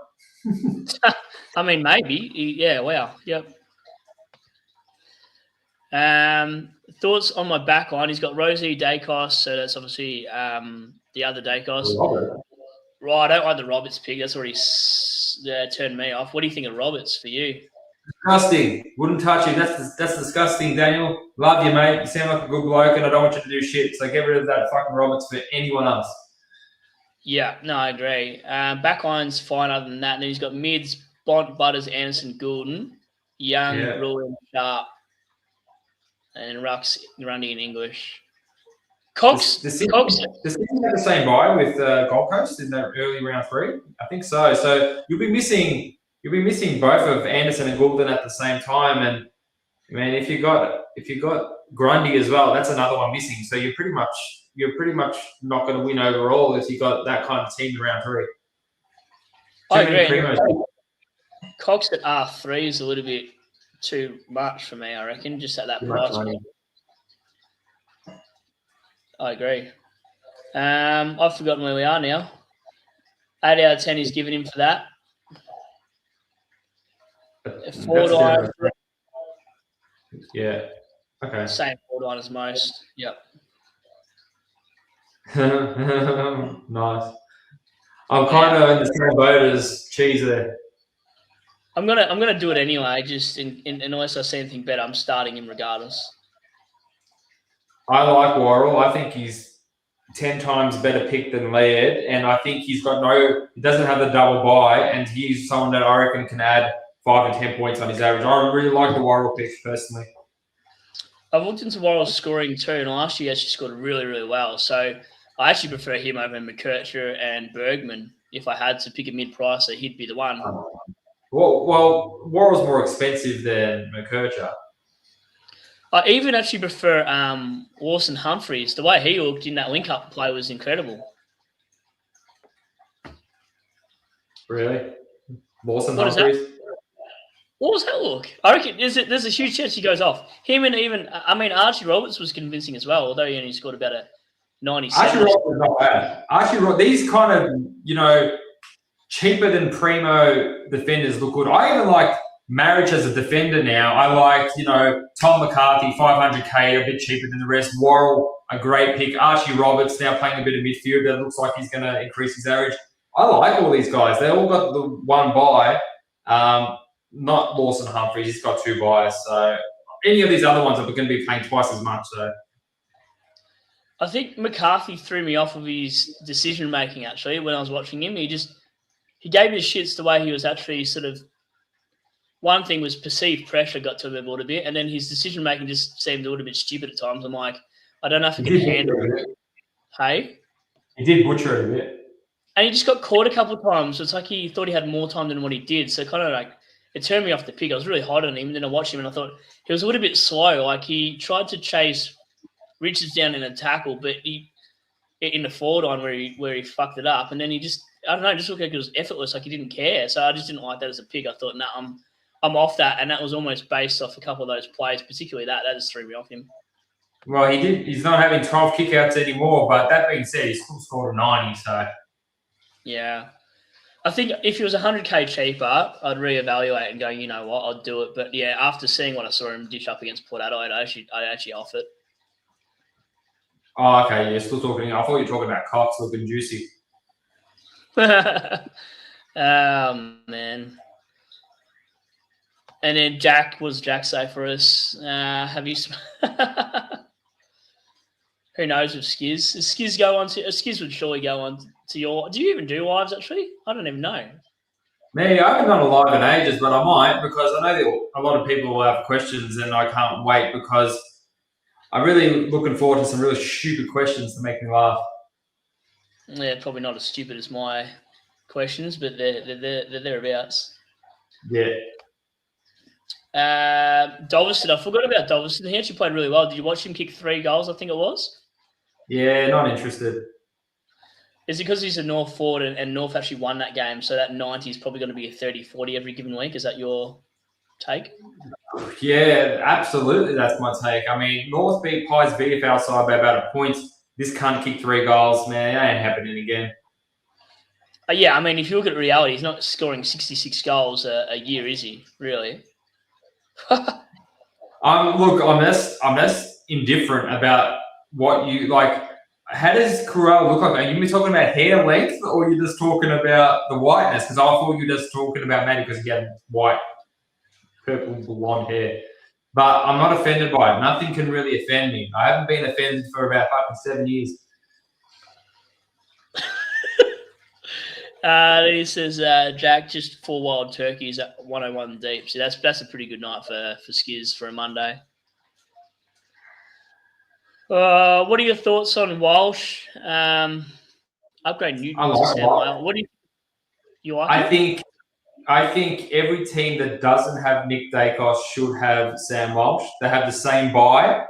[SPEAKER 1] I mean, maybe. Yeah, wow. Yep. Thoughts on my back line? He's got Rosie, Dacos, so that's obviously the other Dacos. Right, I don't like the Roberts pick. That's already turned me off. What do you think of Roberts for you?
[SPEAKER 2] Disgusting. Wouldn't touch you. That's disgusting, Daniel. Love you, mate. You sound like a good bloke, and I don't want you to do shit. So get rid of that fucking Roberts for anyone else.
[SPEAKER 1] Yeah, no, I agree. Backline's fine other than that. And then he's got mids, Bont, Butters, Anderson, Goulden, Young, Ruin, Sharp, and Rucks, Grundy in English. Cox.
[SPEAKER 2] Does he have the same buy with Gold Coast in that early round 3? I think so. So you'll be missing both of Anderson and Goulden at the same time. And man, if you got Grundy as well, that's another one missing. So you're pretty much not going to win overall if you got that kind of team in round 3.
[SPEAKER 1] I agree. Cox at R3 is a little bit too much for me, I reckon, just at that price. I agree. I've forgotten where we are now. 8 out of 10 is given him for that. $4.
[SPEAKER 2] Yeah. Okay.
[SPEAKER 1] Same $4 as most. Yep.
[SPEAKER 2] Nice. I'm kind of in the same boat as Cheese there.
[SPEAKER 1] I'm gonna do it anyway. Just unless I see anything better, I'm starting him regardless.
[SPEAKER 2] I like Worrell. I think he's 10 times better pick than Laird, and I think he doesn't have the double buy, and he's someone that I reckon can add 5 and 10 points on his average. I really like the Worrell pick personally. I've
[SPEAKER 1] looked into Worrell's scoring too, and last year he actually scored really, really well. So I actually prefer him over McKercher and Bergman. If I had to pick a mid-pricer, he'd be the one.
[SPEAKER 2] Well, Worrell's more expensive than McKercher.
[SPEAKER 1] I even actually prefer Lawson Humphreys. The way he looked in that link-up play was incredible.
[SPEAKER 2] Really? Lawson Humphreys?
[SPEAKER 1] What was that look? I reckon there's a huge chance he goes off. Him and even, Archie Roberts was convincing as well, although he only scored about a 97.
[SPEAKER 2] Archie Roberts is not bad. These kind of, cheaper than primo defenders look good. I even like Marriage as a defender now. I like, Tom McCarthy, 500K, a bit cheaper than the rest. Worrell, a great pick. Archie Roberts now playing a bit of midfield. That looks like he's going to increase his average. I like all these guys. They all got the one bye. Not Lawson Humphries. He's got 2 byes. So any of these other ones are going to be playing twice as much. So
[SPEAKER 1] I think McCarthy threw me off of his decision making. Actually, when I was watching him, he gave me shits the way he was actually sort of. One thing was perceived pressure got to him a little bit, and then his decision making just seemed a little bit stupid at times. I'm like, I don't know if I can handle it. Hey,
[SPEAKER 2] he did butcher it a bit.
[SPEAKER 1] And he just got caught a couple of times. So it's like he thought he had more time than what he did. So kind of like it turned me off the pick. I was really hot on him. And then I watched him and I thought he was a little bit slow. Like he tried to chase Richards down in a tackle, but he in the forward line where he fucked it up. And then he just, I don't know, just looked like it was effortless. Like he didn't care. So I just didn't like that as a pick. I thought, nah, I'm off that. And that was almost based off a couple of those plays, particularly that just threw me off him.
[SPEAKER 2] Well, he's not having 12 kickouts anymore. But that being said, he still scored a 90. So.
[SPEAKER 1] Yeah. I think if it was 100K cheaper, I'd reevaluate and go, you know what, I'd do it. But yeah, after seeing what I saw him dish up against Port Adelaide, I actually off it.
[SPEAKER 2] Oh, okay. You're still talking. I thought you were talking about Cox looking juicy.
[SPEAKER 1] Man. And then Jack say for us. Have you? Who knows with Skiz? Does Skiz go on to? Skiz would surely go on to your. Do you even do lives actually? I don't even know.
[SPEAKER 2] Me, I haven't done a live in ages, but I might because I know that a lot of people will have questions, and I can't wait because I'm really looking forward to some really stupid questions to make me laugh.
[SPEAKER 1] Yeah, probably not as stupid as my questions, but they're thereabouts.
[SPEAKER 2] Yeah.
[SPEAKER 1] Dolverson, I forgot about Dolverson. He actually played really well. Did you watch him kick 3 goals? I think it was.
[SPEAKER 2] Yeah, not interested.
[SPEAKER 1] Is it because he's a North forward and North actually won that game, so that 90 is probably going to be a 30-40 every given week? Is that your take?
[SPEAKER 2] Yeah, absolutely. That's my take. I mean, North beat Pies VFL side by about a point. This cunt kicked 3 goals, man. That ain't happening again.
[SPEAKER 1] Yeah, I mean, if you look at reality, he's not scoring 66 goals a year, is he? Really?
[SPEAKER 2] Look, I'm just indifferent about what you like. How does Corral look like? Are you talking about hair length, or are you just talking about the whiteness? Because I thought you were just talking about Matty because he had white, purple, blonde hair. But I'm not offended by it. Nothing can really offend me. I haven't been offended for about fucking 7 years.
[SPEAKER 1] He says, Jack, just 4 wild turkeys at 101 deep. So that's a pretty good night for Skiz for a Monday. What are your thoughts on Walsh? Upgrade Newton to Sam Whale. What do you like?
[SPEAKER 2] I think every team that doesn't have Nick Dacos should have Sam Walsh. They have the same buy.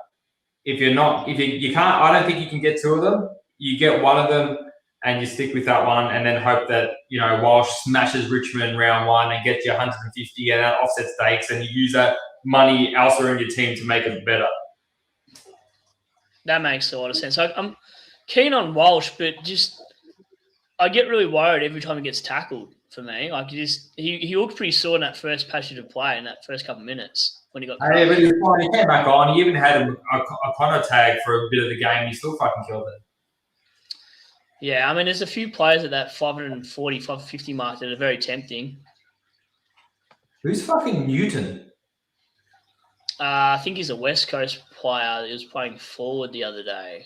[SPEAKER 2] If you can't, I don't think you can get 2 of them. You get one of them and you stick with that one, and then hope that Walsh smashes Richmond round 1 and gets you 150, and that offsets stakes, and you use that money elsewhere in your team to make it better.
[SPEAKER 1] That makes a lot of sense. I'm keen on Walsh, but I get really worried every time he gets tackled. For me, like he looked pretty sore in that first passage of play in that first couple of minutes when he got.
[SPEAKER 2] Hey, but he came back on. He even had a Connor tag for a bit of the game. He still fucking killed it.
[SPEAKER 1] Yeah, I mean, there's a few players at that 540, 550 mark that are very tempting.
[SPEAKER 2] Who's fucking Newton?
[SPEAKER 1] I think he's a West Coast player. He was playing forward the other day.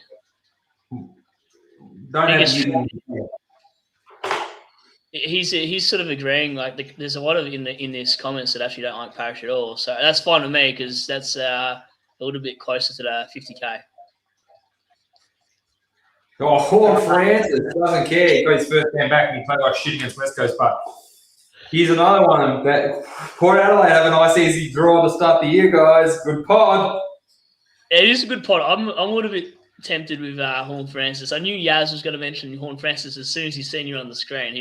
[SPEAKER 1] He's sort of agreeing. Like there's a lot of in this comments that actually don't like Parish at all. So that's fine with me because that's a little bit closer to the 50K.
[SPEAKER 2] Oh, Francis doesn't care. He got his first game back and he played like shit against West Coast. But here's another one that Port Adelaide have a nice easy draw to start the year, guys. Good pod.
[SPEAKER 1] It is a good pod. I'm a little bit tempted with Horn Francis. I knew Yaz was going to mention Horn Francis as soon as he's seen you on the screen.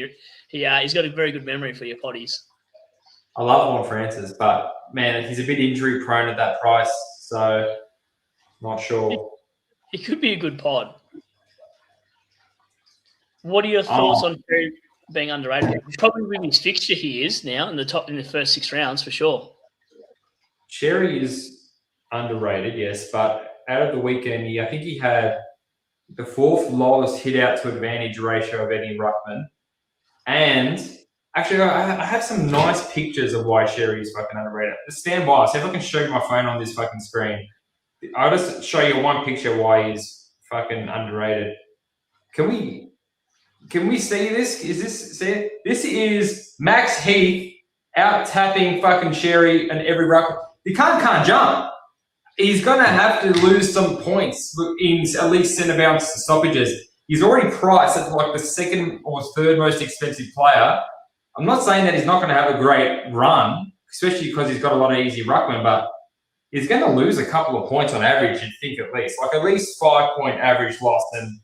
[SPEAKER 1] He's got a very good memory for your potties.
[SPEAKER 2] I love Horn Francis, but man, he's a bit injury prone at that price, so not sure.
[SPEAKER 1] It could be a good pod. What are your thoughts on Cherry being underrated? Probably with his fixture he is now in the first 6 rounds for sure.
[SPEAKER 2] Cherry is underrated, yes, but out of the weekend, I think he had the 4th lowest hit out to advantage ratio of any ruckman. And actually, I have some nice pictures of why Sherry is fucking underrated. Stand by. See if I can show you my phone on this fucking screen. I'll just show you one picture why he's fucking underrated. Can we see this? Is this see it? This is Max Heath out tapping fucking Sherry and every ruck. He can't jump. He's gonna have to lose some points in at least centre bounce stoppages. He's already priced at like the 2nd or 3rd most expensive player. I'm not saying that he's not going to have a great run, especially because he's got a lot of easy ruckman, but he's going to lose a couple of points on average, you'd think at least. Like at least 5-point average loss, and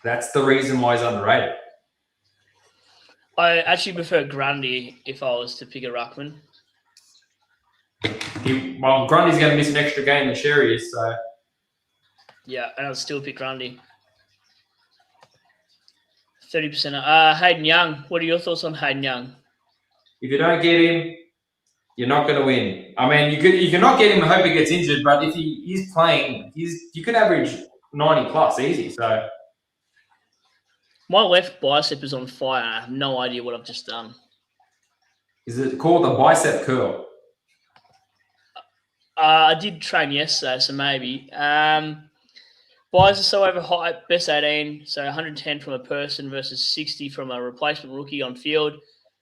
[SPEAKER 2] that's the reason why he's underrated.
[SPEAKER 1] I actually prefer Grundy if I was to pick a ruckman.
[SPEAKER 2] Grundy's going to miss an extra game than Sherry is, so...
[SPEAKER 1] Yeah, and I'd still pick Grundy. 30%. Hayden Young. What are your thoughts on Hayden Young?
[SPEAKER 2] If you don't get him, you're not going to win. I mean, you can not get him and hope he gets injured, but if he is playing, you could average 90 plus easy. So
[SPEAKER 1] my left bicep is on fire. I have no idea what I've just done.
[SPEAKER 2] Is it called a bicep curl?
[SPEAKER 1] I did train yesterday, so maybe. Buys are so overhyped. Best 18, so 110 from a person versus 60 from a replacement rookie on field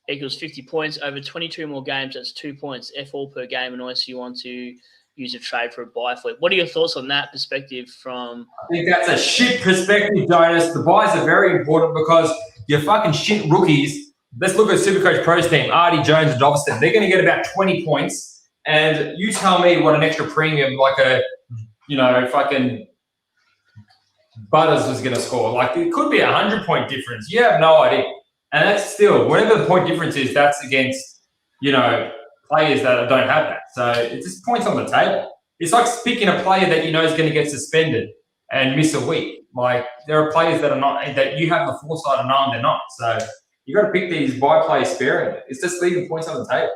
[SPEAKER 1] equals 50 points. Over 22 more games, that's 2 points. F all per game, unless you want to use a trade for a buy flip. What are your thoughts on that perspective from...
[SPEAKER 2] I think that's a shit perspective, Jonas. The buys are very important because your fucking shit rookies, let's look at Supercoach Pro's team, Artie, Jones, and Dobson. They're going to get about 20 points. And you tell me what an extra premium, like a, fucking... Butters was going to score. Like, it could be 100-point difference. You have no idea. And that's still, whatever the point difference is, that's against, players that don't have that. So it's just points on the table. It's like picking a player that you know is going to get suspended and miss a week. Like, there are players that are not, that you have the foresight of knowing they're not. So you got to pick these buy players sparingly. It's just leaving points on the table.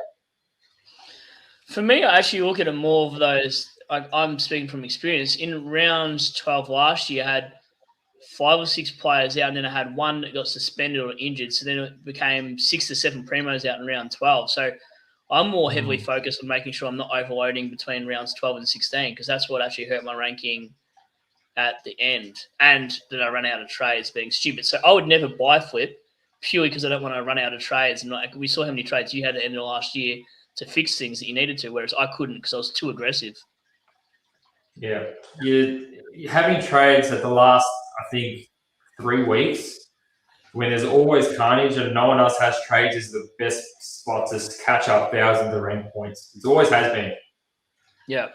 [SPEAKER 1] For me, I actually look at it more of those. I'm speaking from experience. In rounds 12 last year, I had 5 or 6 players out, and then I had one that got suspended or injured. So then it became 6 to 7 primos out in round 12. So I'm more heavily focused on making sure I'm not overloading between rounds 12 and 16, because that's what actually hurt my ranking at the end. And that I ran out of trades being stupid. So I would never buy flip purely because I don't want to run out of trades. And we saw how many trades you had at the end of last year to fix things that you needed to, whereas I couldn't because I was too aggressive.
[SPEAKER 2] Yeah. You're having trades at the last, I think, 3 weeks when there's always carnage and no one else has trades is the best spot to catch up thousands of rank points. It always has been.
[SPEAKER 1] Yeah.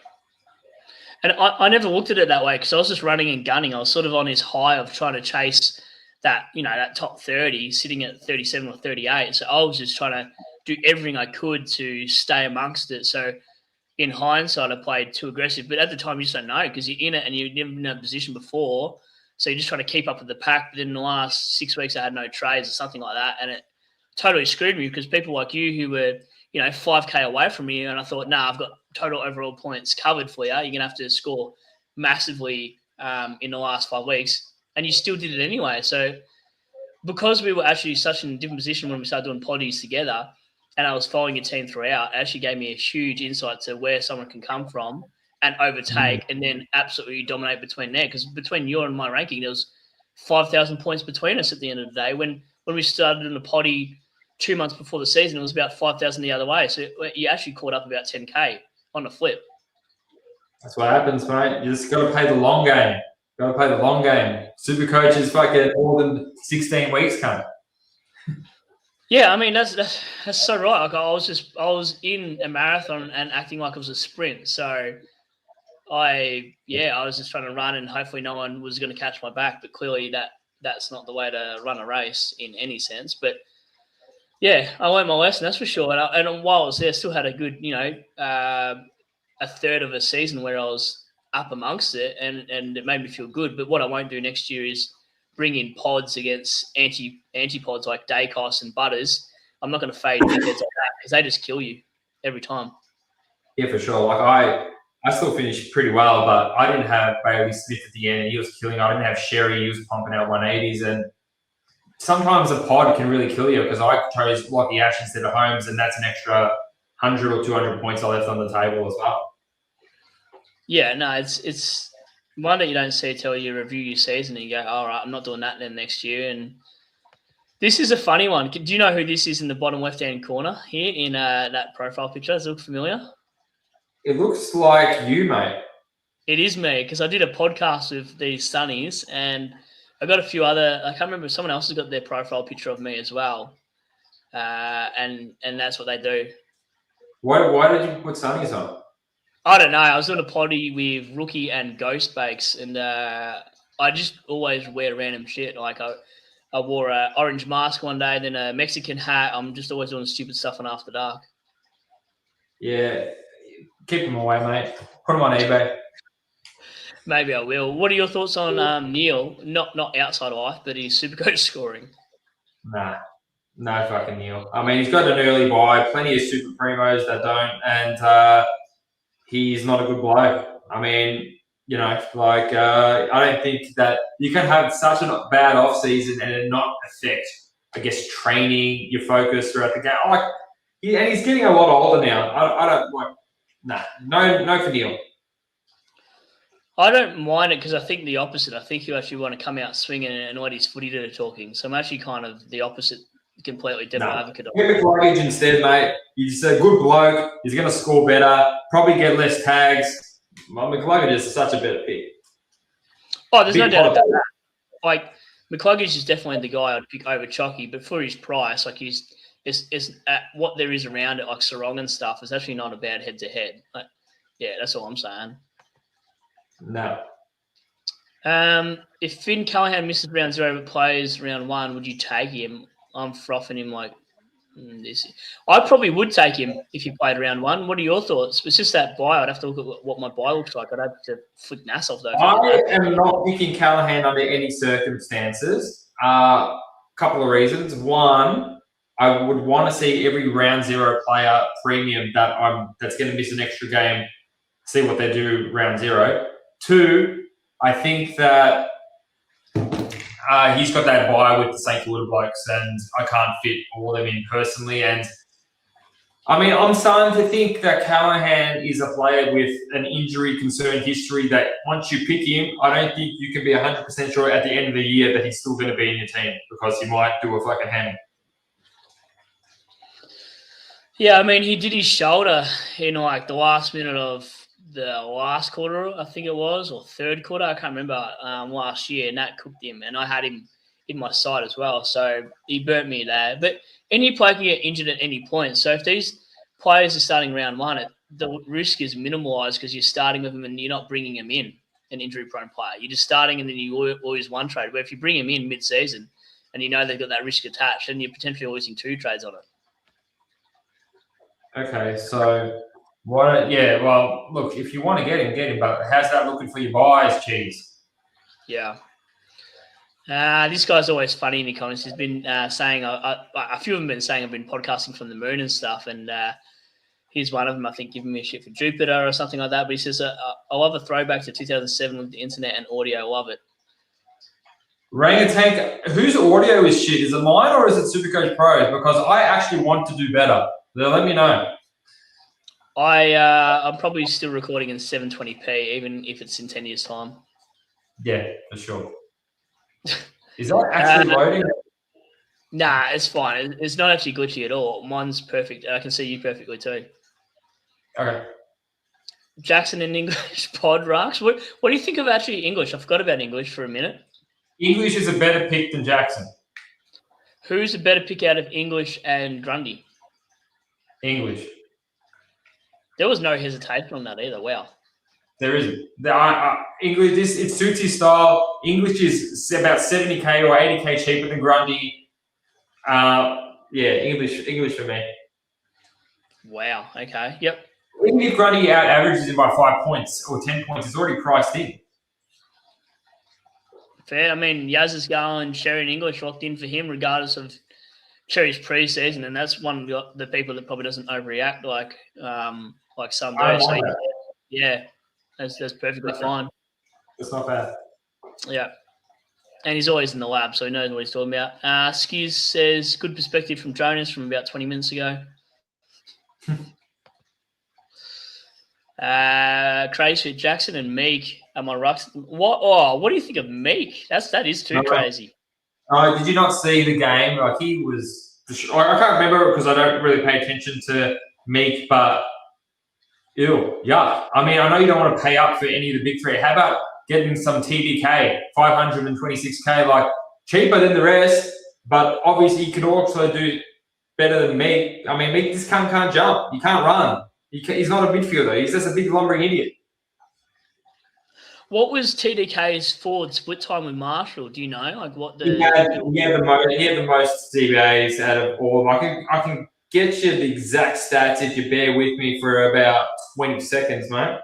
[SPEAKER 1] And I never looked at it that way because I was just running and gunning. I was sort of on this high of trying to chase that, that top 30, sitting at 37 or 38. So I was just trying to do everything I could to stay amongst it. So in hindsight, I played too aggressive. But at the time, you just don't know because you're in it and you've never been in that position before. So you're just trying to keep up with the pack. But then in the last 6 weeks, I had no trades or something like that. And it totally screwed me because people like you who were, 5K away from me, and I thought, I've got total overall points covered for you. You're going to have to score massively in the last 5 weeks. And you still did it anyway. So because we were actually such in a different position when we started doing poddies together, and I was following your team throughout, it actually gave me a huge insight to where someone can come from and overtake and then absolutely dominate between there. Because between your and my ranking, there was 5,000 points between us at the end of the day. When we started in the poddy 2 months before the season, it was about 5,000 the other way. So you actually caught up about 10K on the flip.
[SPEAKER 2] That's what happens, mate. You just got to play the long game. Got to play the long game. Supercoach is fucking more than 16 weeks, cunt.
[SPEAKER 1] Yeah, I mean that's so right. Like I was in a marathon and acting like it was a sprint. So I was just trying to run and hopefully no one was going to catch my back. But clearly that's not the way to run a race in any sense. But yeah, I learned my lesson, that's for sure. And while I was there, I still had a good, a third of a season where I was up amongst it, and it made me feel good. But what I won't do next year is bring in pods against anti-pods like Dacos and Butters. I'm not going to fade dickheads like that because they just kill you every time.
[SPEAKER 2] Yeah, for sure. Like I still finished pretty well, but I didn't have Bailey Smith at the end, and he was killing. I didn't have Sherry; he was pumping out 180s, and sometimes a pod can really kill you because I chose Lockie Ash instead of Holmes, and that's an extra 100 or 200 points I left on the table as well.
[SPEAKER 1] Yeah, no, it's one that you don't see till you review your season and you go, all right, I'm not doing that then next year. And this is a funny one. Do you know who this is in the bottom left-hand corner here in that profile picture? Does it look familiar?
[SPEAKER 2] It looks like you, mate.
[SPEAKER 1] It is me because I did a podcast with these Sunnies and I got a few other. I can't remember. Someone else has got their profile picture of me as well, and that's what they do.
[SPEAKER 2] Why did you put Sunnies on?
[SPEAKER 1] I don't know. I was doing a potty with Rookie and Ghost Bakes, and I just always wear random shit. Like I wore an orange mask one day, then a Mexican hat. I'm just always doing stupid stuff on After Dark.
[SPEAKER 2] Yeah, keep them away, mate. Put them on eBay.
[SPEAKER 1] Maybe I will. What are your thoughts on Neil? Not outside life, but his Supercoach scoring.
[SPEAKER 2] Nah, no fucking Neil. I mean, he's got an early buy, plenty of super primos that don't, and he's not a good bloke. I mean, you know, like I don't think that you can have such a bad off season and it not affect, I guess, training, your focus throughout the game. Like, and he's getting a lot older now. I don't like. Nah, no for Neil.
[SPEAKER 1] I don't mind it because I think the opposite. I think you actually want to come out swinging and let his footy do the talking. So I'm actually kind of the opposite, completely devil advocate.
[SPEAKER 2] Get McLaughlin instead, mate. He's a good bloke. He's going to score better. Probably get less tags. Well, McLaughlin is such a better pick.
[SPEAKER 1] Oh, there's no doubt about that. Like McCluggage is definitely the guy I'd pick over Chalky, but for his price, like it's at what there is around it, like Sarong and stuff, is actually not a bad head to head. Like, yeah, that's all I'm saying.
[SPEAKER 2] No.
[SPEAKER 1] If Finn Callahan misses round 0 but plays round 1, would you take him? I'm frothing him like this. I probably would take him if he played round 1. What are your thoughts? It's just that buy. I'd have to look at what my buy looks like. I'd have to flick Nass off though.
[SPEAKER 2] I am not picking Callahan under any circumstances. Couple of reasons. One, I would want to see every round 0 player premium that's going to miss an extra game, see what they do round 0. 2, I think that he's got that buy with the St. Kilda blokes, and I can't fit all of them in personally. And I mean, I'm starting to think that Callahan is a player with an injury concern history that once you pick him, I don't think you can be 100% sure at the end of the year that he's still going to be in your team because he might do a fucking hammy.
[SPEAKER 1] Yeah, I mean, he did his shoulder in like the last minute of the last quarter, I think it was, or third quarter, I can't remember, last year, and that cooked him, and I had him in my side as well, so he burnt me there. But any player can get injured at any point, so if these players are starting round 1, the risk is minimalised because you're starting with them and you're not bringing them in, an injury-prone player. You're just starting and then you lose one trade, but if you bring him in mid-season and you know they've got that risk attached, then you're potentially losing 2 trades on it.
[SPEAKER 2] Okay, so... well, look, if you want to get him, but how's that looking for your buys, Cheese?
[SPEAKER 1] Yeah. This guy's always funny in the comments. He's been saying, a few of them have been saying I've been podcasting from the moon and stuff, and here's one of them, I think, giving me a shit for Jupiter or something like that, but he says, I love a throwback to 2007 with the internet and audio, love it.
[SPEAKER 2] Rangatank, whose audio is shit? Is it mine or is it Supercoach Pros? Because I actually want to do better. Let me know.
[SPEAKER 1] I'm probably still recording in 720p, even if it's in 10 years' time.
[SPEAKER 2] Yeah, for sure. Is that actually loading?
[SPEAKER 1] Nah, it's fine. It's not actually glitchy at all. Mine's perfect. I can see you perfectly too.
[SPEAKER 2] Okay.
[SPEAKER 1] Jackson in English pod rocks. What do you think of actually English? I forgot about English for a minute.
[SPEAKER 2] English is a better pick than Jackson.
[SPEAKER 1] Who's a better pick out of English and Grundy?
[SPEAKER 2] English.
[SPEAKER 1] There was no hesitation on that either. Wow.
[SPEAKER 2] There isn't. English, it suits his style. English is about 70k or 80k cheaper than Grundy. English for me.
[SPEAKER 1] Wow. Okay. Yep.
[SPEAKER 2] Even if Grundy out averages him by 5 points or 10 points, it's already priced in.
[SPEAKER 1] Fair. I mean, Yaz is going, Sherry and English locked in for him, regardless of Cherry's preseason, and that's one of the people that probably doesn't overreact like some do. So, yeah. That's perfectly fine.
[SPEAKER 2] That's not bad.
[SPEAKER 1] Yeah. And he's always in the lab, so he knows what he's talking about. Skiz says, good perspective from Jonas from about 20 minutes ago. Crazy Jackson and Meek are my rucks. What do you think of Meek? That is too crazy.
[SPEAKER 2] Did you not see the game? Like he was. I can't remember because I don't really pay attention to Meek, but ew, yuck. I mean, I know you don't want to pay up for any of the big three. How about getting some TDK, 526K, like cheaper than the rest, but obviously you could also do better than Meek. I mean, Meek just can't jump. He can't run. He's not a midfielder. He's just a big lumbering idiot.
[SPEAKER 1] What was TDK's forward split time with Marshall? Do you know? Like what the
[SPEAKER 2] he had the most CBAs out of all of them. I can get you the exact stats if you bear with me for about 20 seconds, mate.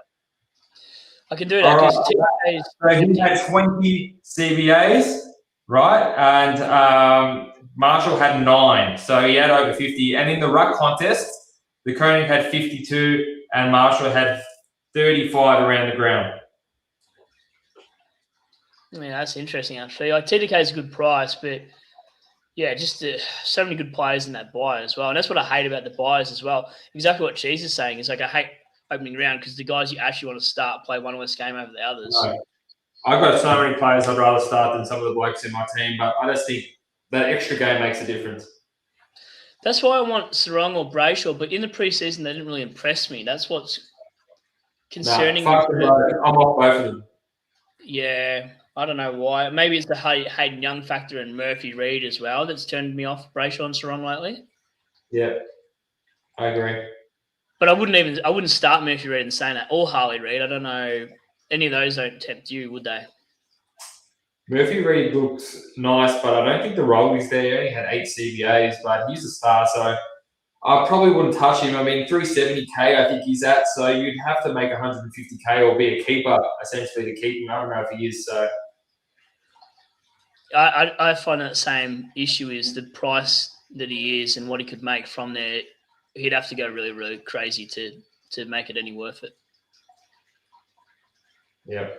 [SPEAKER 1] I can do that because
[SPEAKER 2] so he had 20 CBAs, right? And Marshall had 9, so he had over 50. And in the ruck contest, the Koenig had 52 and Marshall had 35 around the ground.
[SPEAKER 1] Yeah, that's interesting actually. Like TDK is a good price, but yeah, just so many good players in that buy as well. And that's what I hate about the buys as well. Exactly what Cheese is saying is like I hate opening round because the guys you actually want to start play one less game over the others.
[SPEAKER 2] No. I've got so many players I'd rather start than some of the blokes in my team, but I just think that extra game makes a difference.
[SPEAKER 1] That's why I want Sarong or Brayshaw, but in the preseason they didn't really impress me. That's what's concerning.
[SPEAKER 2] I'm off both of them.
[SPEAKER 1] Yeah, I don't know why. Maybe it's the Hayden Young factor and Murphy Reid as well that's turned me off Brayshaw and Sarong lately.
[SPEAKER 2] Yeah, I agree.
[SPEAKER 1] But I wouldn't start Murphy Reid and saying that, or Harley Reid. I don't know. Any of those don't tempt you, would they?
[SPEAKER 2] Murphy Reid looks nice, but I don't think the role is there. He only had 8 CBAs, but he's a star, so I probably wouldn't touch him. I mean, 370K I think he's at, so you'd have to make 150K or be a keeper, essentially, to keep him. I don't know if he is, so...
[SPEAKER 1] I find that same issue is the price that he is and what he could make from there. He'd have to go really, really crazy to make it any worth it.
[SPEAKER 2] Yeah.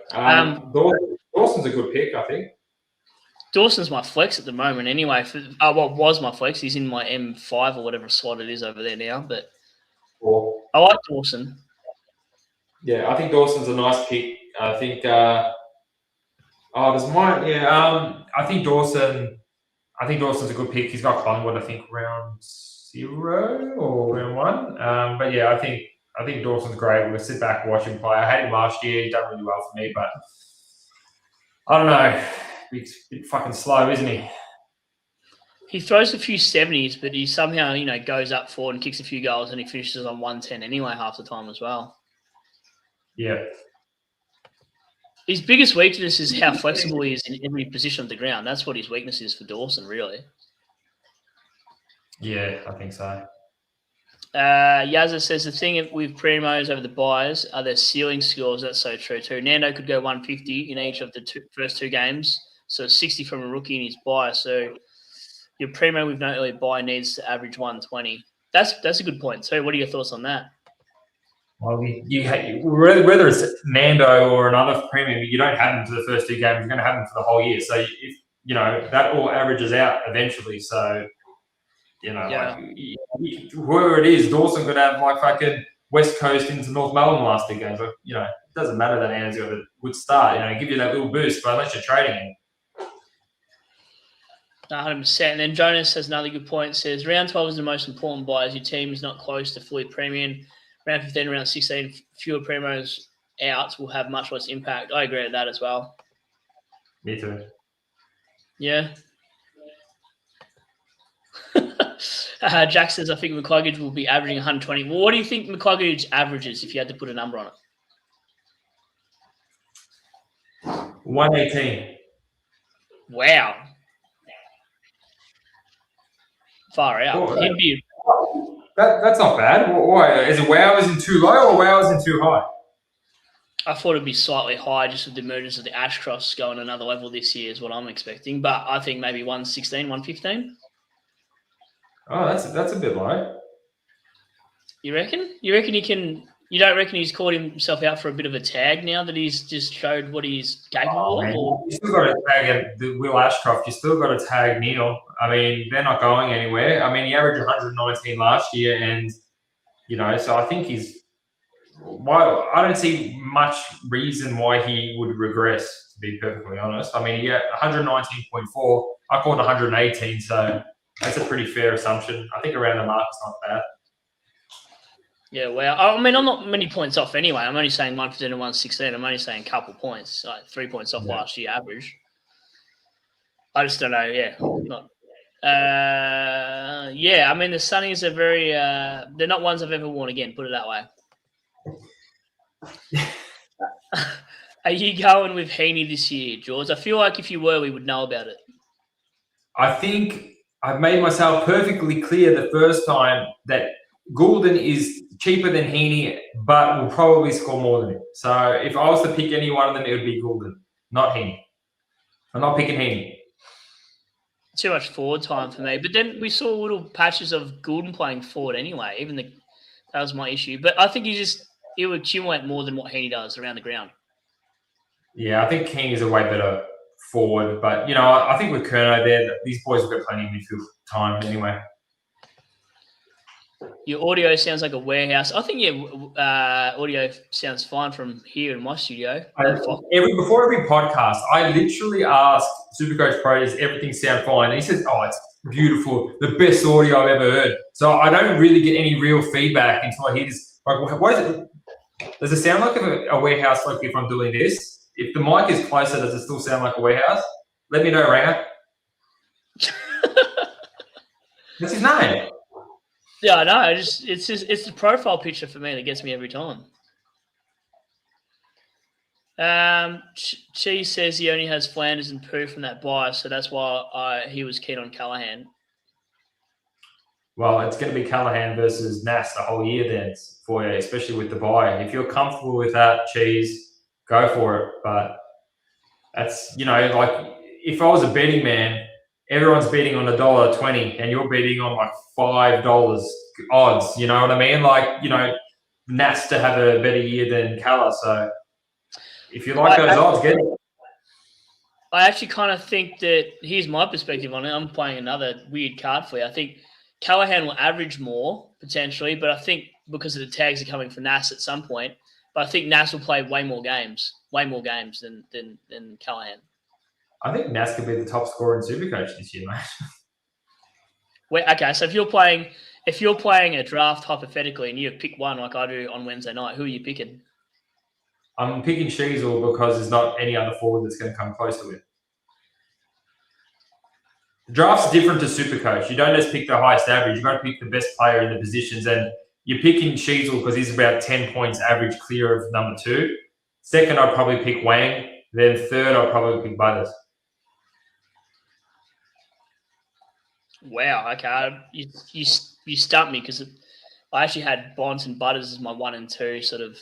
[SPEAKER 2] Dawson's a good pick, I think.
[SPEAKER 1] Dawson's my flex at the moment anyway. Was my flex. He's in my M5 or whatever slot it is over there now. But I like Dawson.
[SPEAKER 2] Yeah, I think Dawson's a nice pick. I think I think Dawson's a good pick. He's got Collingwood, I think, round 0 or round 1. But yeah, I think Dawson's great. We'll sit back and watch him play. I had him last year. He's done really well for me, but I don't know. He's a bit fucking slow, isn't he?
[SPEAKER 1] He throws a few 70s, but he somehow, goes up forward and kicks a few goals and he finishes on 110 anyway half the time as well.
[SPEAKER 2] Yeah.
[SPEAKER 1] His biggest weakness is how flexible he is in every position of the ground. That's what his weakness is for Dawson, really.
[SPEAKER 2] Yeah, I think so.
[SPEAKER 1] Yazza says the thing with Primos over the buyers are their ceiling scores. That's so true too. Nando could go 150 in each of the first 2 games, so 60 from a rookie in his buy. So your Primo with no early buy needs to average 120. That's a good point too. What are your thoughts on that?
[SPEAKER 2] Well, whether it's Nando or another premium, you don't have them for the first 2 games. You're going to have them for the whole year. So if that all averages out eventually. So. Whoever it is, Dawson could have like fucking West Coast into North Melbourne last 2 games. Like, it doesn't matter that Anna's got a good start. Give you that little boost, but unless you're trading him.
[SPEAKER 1] 100%. And then Jonas has another good point. Says round 12 is the most important buy as your team is not close to fully premium. Round 15, round 16, fewer primos out will have much less impact. I agree with that as well.
[SPEAKER 2] Me too.
[SPEAKER 1] Yeah. Jack says, I think McCluggage will be averaging 120. Well, what do you think McCluggage averages if you had to put a number on it?
[SPEAKER 2] 118.
[SPEAKER 1] Wow. Far out.
[SPEAKER 2] Oh,
[SPEAKER 1] He'd be...
[SPEAKER 2] That's not bad. Why? Is it wow isn't too low or wow isn't too high?
[SPEAKER 1] I thought it'd be slightly high just with the emergence of the Ashcross going another level this year is what I'm expecting. But I think maybe 116, 115.
[SPEAKER 2] Oh, that's a bit low.
[SPEAKER 1] You reckon? You reckon You don't reckon he's caught himself out for a bit of a tag now that he's just showed what he's capable of? Or?
[SPEAKER 2] You still got to tag Will Ashcroft. You still got to tag Neil. I mean, they're not going anywhere. I mean, he averaged 119 last year, and so I think I don't see much reason why he would regress. To be perfectly honest, I mean, he had 119.4. I called 118, so that's a pretty fair assumption. I think around the mark is not bad.
[SPEAKER 1] Yeah, well, I mean, I'm not many points off anyway. I'm only saying 115 and 116. I'm only saying a couple points, like 3 points off last year average. I just don't know. Yeah, I mean, the Sunnies are very. They're not ones I've ever worn again. Put it that way. Are you going with Heaney this year, George? I feel like if you were, we would know about it. I
[SPEAKER 2] think I've made myself perfectly clear the first time that Goulden is cheaper than Heaney, but will probably score more than him. So if I was to pick any one of them, it would be Goulden, not Heaney. I'm not picking Heaney.
[SPEAKER 1] Too much forward time for me. But then we saw little patches of Goulden playing forward anyway. That was my issue. But I think he would accumulate more than what Heaney does around the ground.
[SPEAKER 2] Yeah, I think Heaney's a way better forward. But, I think with Curnow there, these boys have got plenty of midfield time anyway.
[SPEAKER 1] Your audio sounds like a warehouse. I think audio sounds fine from here in my studio.
[SPEAKER 2] Before every podcast, I literally ask Supercoach Pro, does everything sound fine? And he says, oh, it's beautiful, the best audio I've ever heard. So I don't really get any real feedback until I hear this. Like, what is it? Does it sound like a warehouse like if I'm doing this? If the mic is closer, does it still sound like a warehouse? Let me know, Ranger. What's his name?
[SPEAKER 1] Yeah, I know. It's the profile picture for me that gets me every time. She says he only has Flanders and Pooh from that buy, so that's why he was keen on Callaghan.
[SPEAKER 2] Well, it's going to be Callaghan versus Nas the whole year then for you, especially with the buy. If you're comfortable with that, Cheese, go for it. But that's, like if I was a betting man, everyone's betting on $1.20 and you're betting on like $5 odds. You know what I mean? Like, Nas to have a better year than Calla. So if you like those odds, get it.
[SPEAKER 1] I actually kind of think that here's my perspective on it. I'm playing another weird card for you. I think Callaghan will average more potentially, but I think because of the tags are coming for Nas at some point, but I think Nas will play way more games than Callaghan.
[SPEAKER 2] I think Nas could be the top scorer in Supercoach this year, mate.
[SPEAKER 1] Okay, so if you're playing a draft hypothetically and you pick one like I do on Wednesday night, who are you picking?
[SPEAKER 2] I'm picking Sheasel because there's not any other forward that's going to come close to it. The draft's different to Supercoach. You don't just pick the highest average. You've got to pick the best player in the positions. And you're picking Sheasel because he's about 10 points average clear of number 2. Second, I'd probably pick Wang. Then third, I'd probably pick Butters.
[SPEAKER 1] Wow. Okay. You stumped me because I actually had Bonds and Butters as my 1 and 2 sort of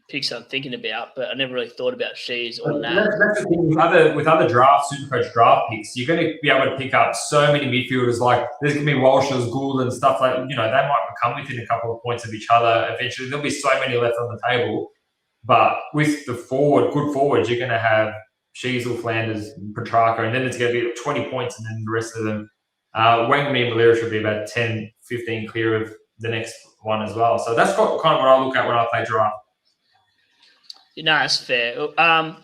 [SPEAKER 1] picks I'm thinking about, but I never really thought about Shees or Nat.
[SPEAKER 2] That's the thing with other draft Supercoach draft picks. You're going to be able to pick up so many midfielders. Like there's going to be Walshers, Gould, and stuff like they might come within a couple of points of each other. Eventually, there'll be so many left on the table. But with the good forwards, you're going to have Sheasel, Flanders, Petrarca, and then it's going to be 20 points, and then the rest of them. Wangme and Malera should be about 10, 15 clear of the next one as well. So that's kind of what I look at when I play draft.
[SPEAKER 1] No, that's fair. I'm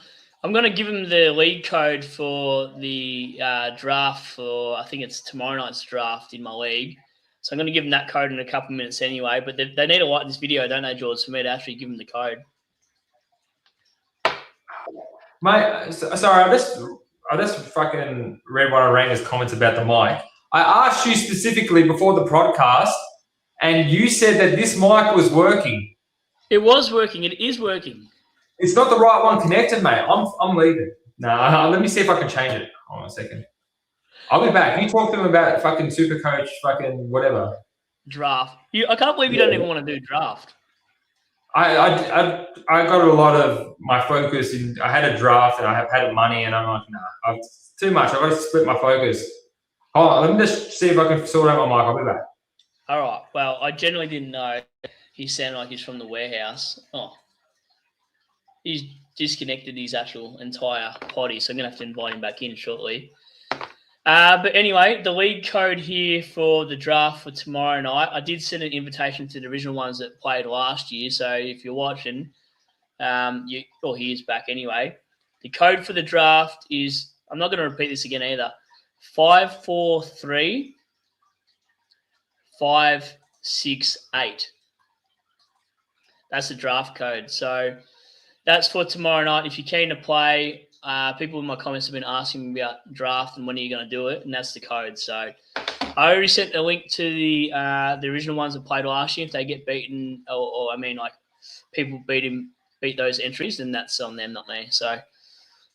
[SPEAKER 1] going to give him the league code for the draft for, I think it's tomorrow night's draft in my league. So I'm going to give him that code in a couple of minutes anyway. But they need to like this video, don't they, George, for me to actually give him the code.
[SPEAKER 2] Mate, sorry, I just fucking read one of Ranger's comments about the mic. I asked you specifically before the podcast, and you said that this mic was working.
[SPEAKER 1] It was working. It is working.
[SPEAKER 2] It's not the right one connected, mate. I'm leaving. Nah, let me see if I can change it. Hold on a second. I'll be back. You talk to them about fucking Supercoach, fucking whatever.
[SPEAKER 1] Draft. I can't believe you don't even want to do draft.
[SPEAKER 2] I got a lot of my focus in. I had a draft and I have had money, and I'm like, nah, it's too much. I've got to split my focus. Hold on, let me just see if I can sort out my mic. I'll be back.
[SPEAKER 1] All right. Well, I generally didn't know. He sounded like he's from the warehouse. Oh, he's disconnected his actual entire potty, so I'm going to have to invite him back in shortly. But anyway, the league code here for the draft for tomorrow night, I did send an invitation to the original ones that played last year. So if you're watching, he's back anyway. The code for the draft is, I'm not going to repeat this again either, 543 568. That's the draft code. So that's for tomorrow night. If you're keen to play, people in my comments have been asking me about draft and when are you going to do it, and that's the code. So I already sent a link to the original ones that played last year. If they get beaten, or people beat those entries, then that's on them, not me. So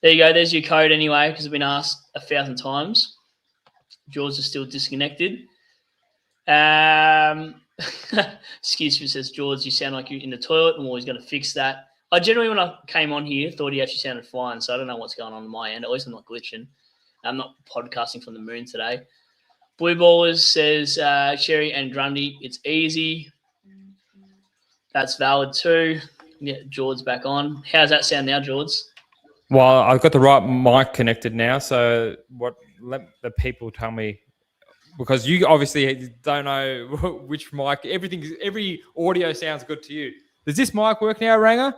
[SPEAKER 1] there you go. There's your code anyway, because I've been asked 1,000 times. JordZ is still disconnected. Excuse me, says JordZ, you sound like you're in the toilet. I'm always going to fix that. I generally, when I came on here, thought he actually sounded fine, so I don't know what's going on my end. At least I'm not glitching. I'm not podcasting from the moon today. Blue Ballers says Cherry and Grundy, it's easy. That's valid too. Yeah, JordZ back on. How's that sound now, JordZ?
[SPEAKER 2] Well, I've got the right mic connected now, so let the people tell me, because you obviously don't know which mic. Every audio sounds good to you. Does this mic work now, Ranger?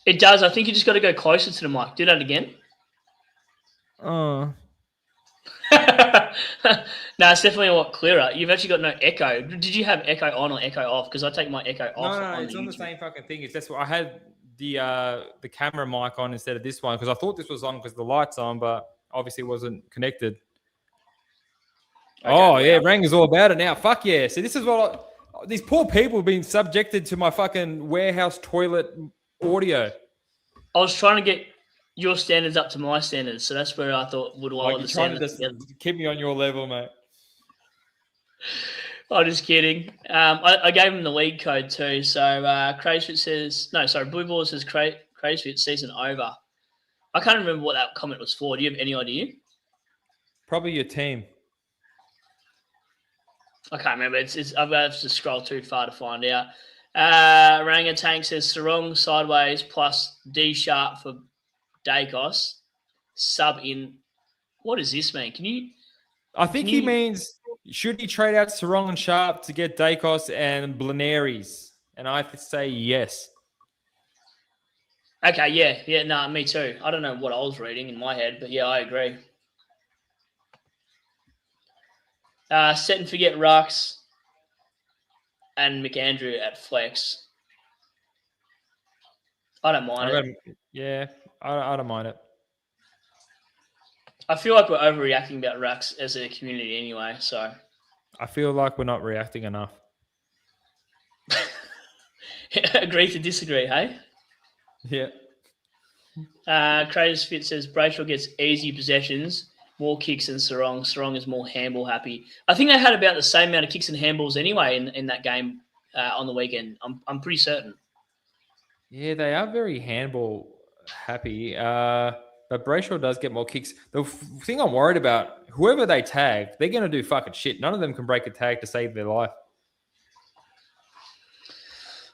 [SPEAKER 1] It does. I think you just got to go closer to the mic. Do that again.
[SPEAKER 2] Oh.
[SPEAKER 1] No, it's definitely a lot clearer. You've actually got no echo. Did you have echo on or echo off? Because I take my echo off.
[SPEAKER 2] No, it's on the same fucking thing. That's what I had the camera mic on instead of this one, because I thought this was on because the light's on, but obviously it wasn't connected. Okay, yeah, Ranger's all about it now. Fuck yeah. See, this is what these poor people have been subjected to, my fucking warehouse toilet audio.
[SPEAKER 1] I was trying to get your standards up to my standards, so that's where I thought would lower the standards.
[SPEAKER 2] Trying to keep me on your level, mate.
[SPEAKER 1] I'm just kidding. I gave him the league code too. So Crazefit says, Blue Ball says Crazefit season over. I can't remember what that comment was for. Do you have any idea?
[SPEAKER 2] Probably your team.
[SPEAKER 1] I can't remember. I've got to scroll too far to find out. Ranger Tank says Sarong sideways plus D sharp for Dacos. Sub in. What does this mean?
[SPEAKER 2] I think he means, should he trade out Sarong and Sharp to get Dacos and Blaneries? And I say yes.
[SPEAKER 1] Okay, yeah, no, me too. I don't know what I was reading in my head, but yeah, I agree. Set and forget Rux and McAndrew at flex. I don't mind it.
[SPEAKER 2] Yeah, I don't mind it.
[SPEAKER 1] I feel like we're overreacting about Rux as a community anyway, so.
[SPEAKER 2] I feel like we're not reacting enough.
[SPEAKER 1] Agree to disagree, hey?
[SPEAKER 2] Yeah.
[SPEAKER 1] Crazy Fit says Brayshaw gets easy possessions, more kicks than Sarong. Sarong is more handball happy. I think they had about the same amount of kicks and handballs anyway in that game on the weekend. I'm pretty certain.
[SPEAKER 2] Yeah, they are very handball happy. But Brayshaw does get more kicks. The thing I'm worried about, whoever they tag, they're going to do fucking shit. None of them can break a tag to save their life.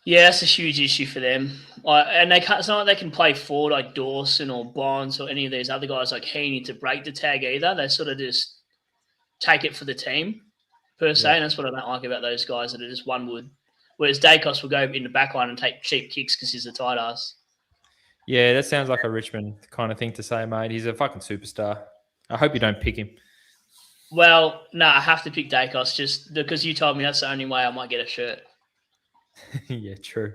[SPEAKER 1] Yeah, that's a huge issue for them. And they can't. It's not like they can play forward like Dawson or Bonds or any of these other guys like Heaney to break the tag either. They sort of just take it for the team per se. Yeah. And that's what I don't like about those guys, that are just one wood. Whereas Dacos will go in the back line and take cheap kicks because he's a tight ass.
[SPEAKER 2] Yeah, that sounds like a Richmond kind of thing to say, mate. He's a fucking superstar. I hope you don't pick him.
[SPEAKER 1] Well, no, I have to pick Dacos just because you told me that's the only way I might get a shirt.
[SPEAKER 2] Yeah, true.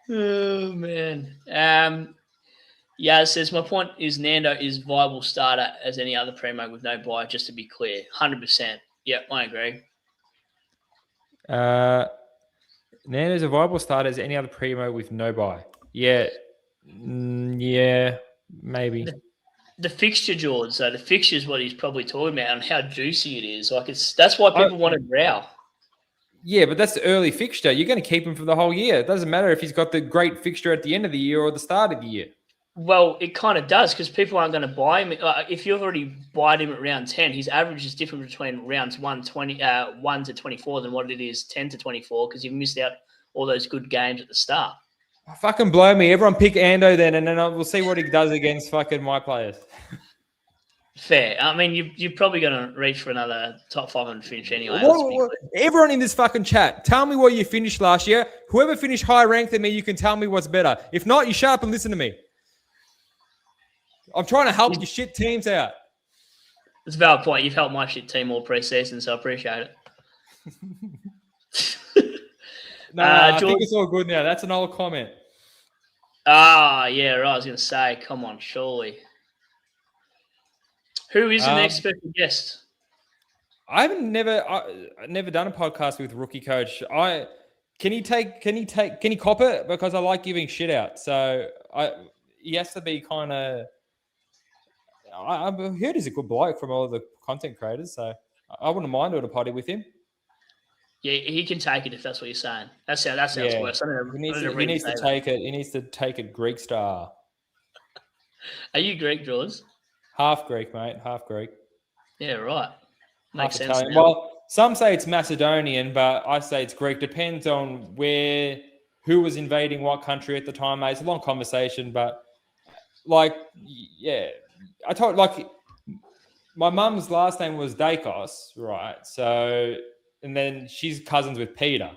[SPEAKER 1] Oh, man. Yeah, it says, my point is Nando is viable starter as any other primo with no buy, just to be clear. 100%. Yep, I agree.
[SPEAKER 2] Nando's a viable starter as any other primo with no buy. Yeah. Yeah, maybe.
[SPEAKER 1] The fixture, George. So the fixture is what he's probably talking about and how juicy it is. Like that's why people wanted Rao.
[SPEAKER 2] Yeah, but that's the early fixture. You're going to keep him for the whole year. It doesn't matter if he's got the great fixture at the end of the year or the start of the year.
[SPEAKER 1] Well, it kind of does because people aren't going to buy him. If you've already bought him at round 10, his average is different between rounds 1 to 24 than what it is 10 to 24 because you've missed out all those good games at the start.
[SPEAKER 2] Fucking blow me. Everyone pick Ando then, and then we'll see what he does against fucking my players.
[SPEAKER 1] Fair. I mean, you're probably going to reach for another top 500 finish anyway.
[SPEAKER 2] Everyone in this fucking chat, tell me what you finished last year. Whoever finished higher ranked than me, you can tell me what's better. If not, you shut up and listen to me. I'm trying to help your shit teams out.
[SPEAKER 1] It's a valid point. You've helped my shit team all pre-season, so I appreciate it.
[SPEAKER 2] I think it's all good now. That's an old comment.
[SPEAKER 1] Yeah, right. I was going to say, come on, surely. Who is the next special guest?
[SPEAKER 2] I've never done a podcast with Rookie Coach. Can he cop it? Because I like giving shit out. So he has to be kind of. I've heard he's a good bloke from all the content creators, so I wouldn't mind doing a potty with him.
[SPEAKER 1] Yeah, he can take it if that's what you're saying. That sounds worse.
[SPEAKER 2] He needs to take it. He needs to take it Greek style.
[SPEAKER 1] Are you Greek, JordZ?
[SPEAKER 2] Half Greek, mate. Half Greek.
[SPEAKER 1] Yeah, right. Makes sense.
[SPEAKER 2] Well, some say it's Macedonian, but I say it's Greek. Depends on who was invading what country at the time, mate. It's a long conversation, but I told my mum's last name was Dacos, right? So, and then she's cousins with Peter.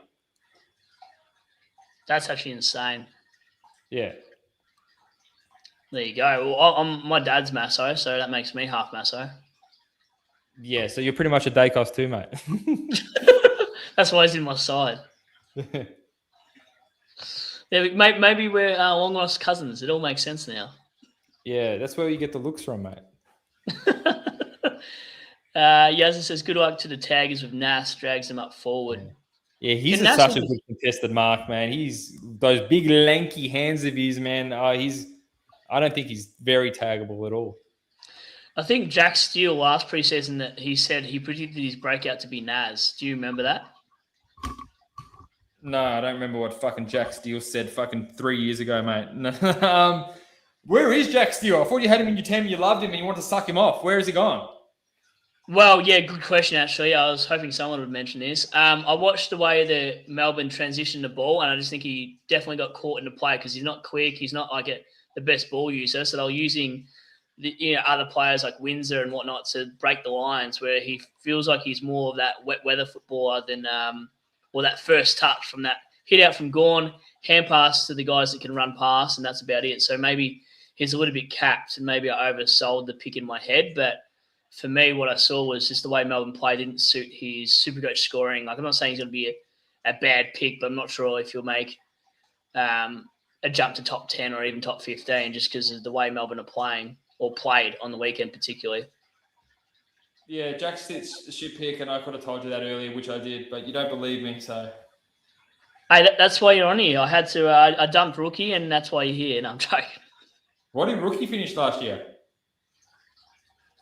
[SPEAKER 1] That's actually insane.
[SPEAKER 2] Yeah.
[SPEAKER 1] There you go. Well, my dad's Masso, so that makes me half Masso.
[SPEAKER 2] Yeah, so you're pretty much a Dacos too, mate.
[SPEAKER 1] That's why he's in my side. Yeah, maybe we're long lost cousins. It all makes sense now.
[SPEAKER 2] Yeah, that's where you get the looks from, mate.
[SPEAKER 1] Yazza says, good luck to the taggers with Nas, drags them up forward.
[SPEAKER 2] Yeah, he's such a good contested mark, man. He's those big lanky hands of his, man. I don't think he's very taggable at all.
[SPEAKER 1] I think Jack Steele last preseason that he said he predicted his breakout to be Nas. Do you remember that?
[SPEAKER 2] No, I don't remember what fucking Jack Steele said fucking 3 years ago, mate. Where is Jack Steele? I thought you had him in your team, you loved him, and you wanted to suck him off. Where is he gone?
[SPEAKER 1] Well, yeah, good question, actually. I was hoping someone would mention this. I watched the way the Melbourne transitioned the ball, and I just think he definitely got caught in the play because he's not quick. He's not like the best ball user. So they're using other players like Windsor and whatnot to break the lines where he feels like he's more of that wet weather footballer than or that first touch from that hit out from Gawn, hand pass to the guys that can run past, and that's about it. So maybe he's a little bit capped and maybe I oversold the pick in my head. But for me, what I saw was just the way Melbourne play didn't suit his Supercoach scoring. Like, I'm not saying he's going to be a bad pick, but I'm not sure if he'll make a jump to top 10 or even top 15 just because of the way Melbourne are playing or played on the weekend particularly.
[SPEAKER 2] Yeah, Jack Stitt's a shit pick, and I could have told you that earlier, which I did, but you don't believe me, so.
[SPEAKER 1] Hey, that's why you're on here. I had to. I dumped Rookie, and that's why you're here. No, I'm joking.
[SPEAKER 2] What did Rookie finish last year?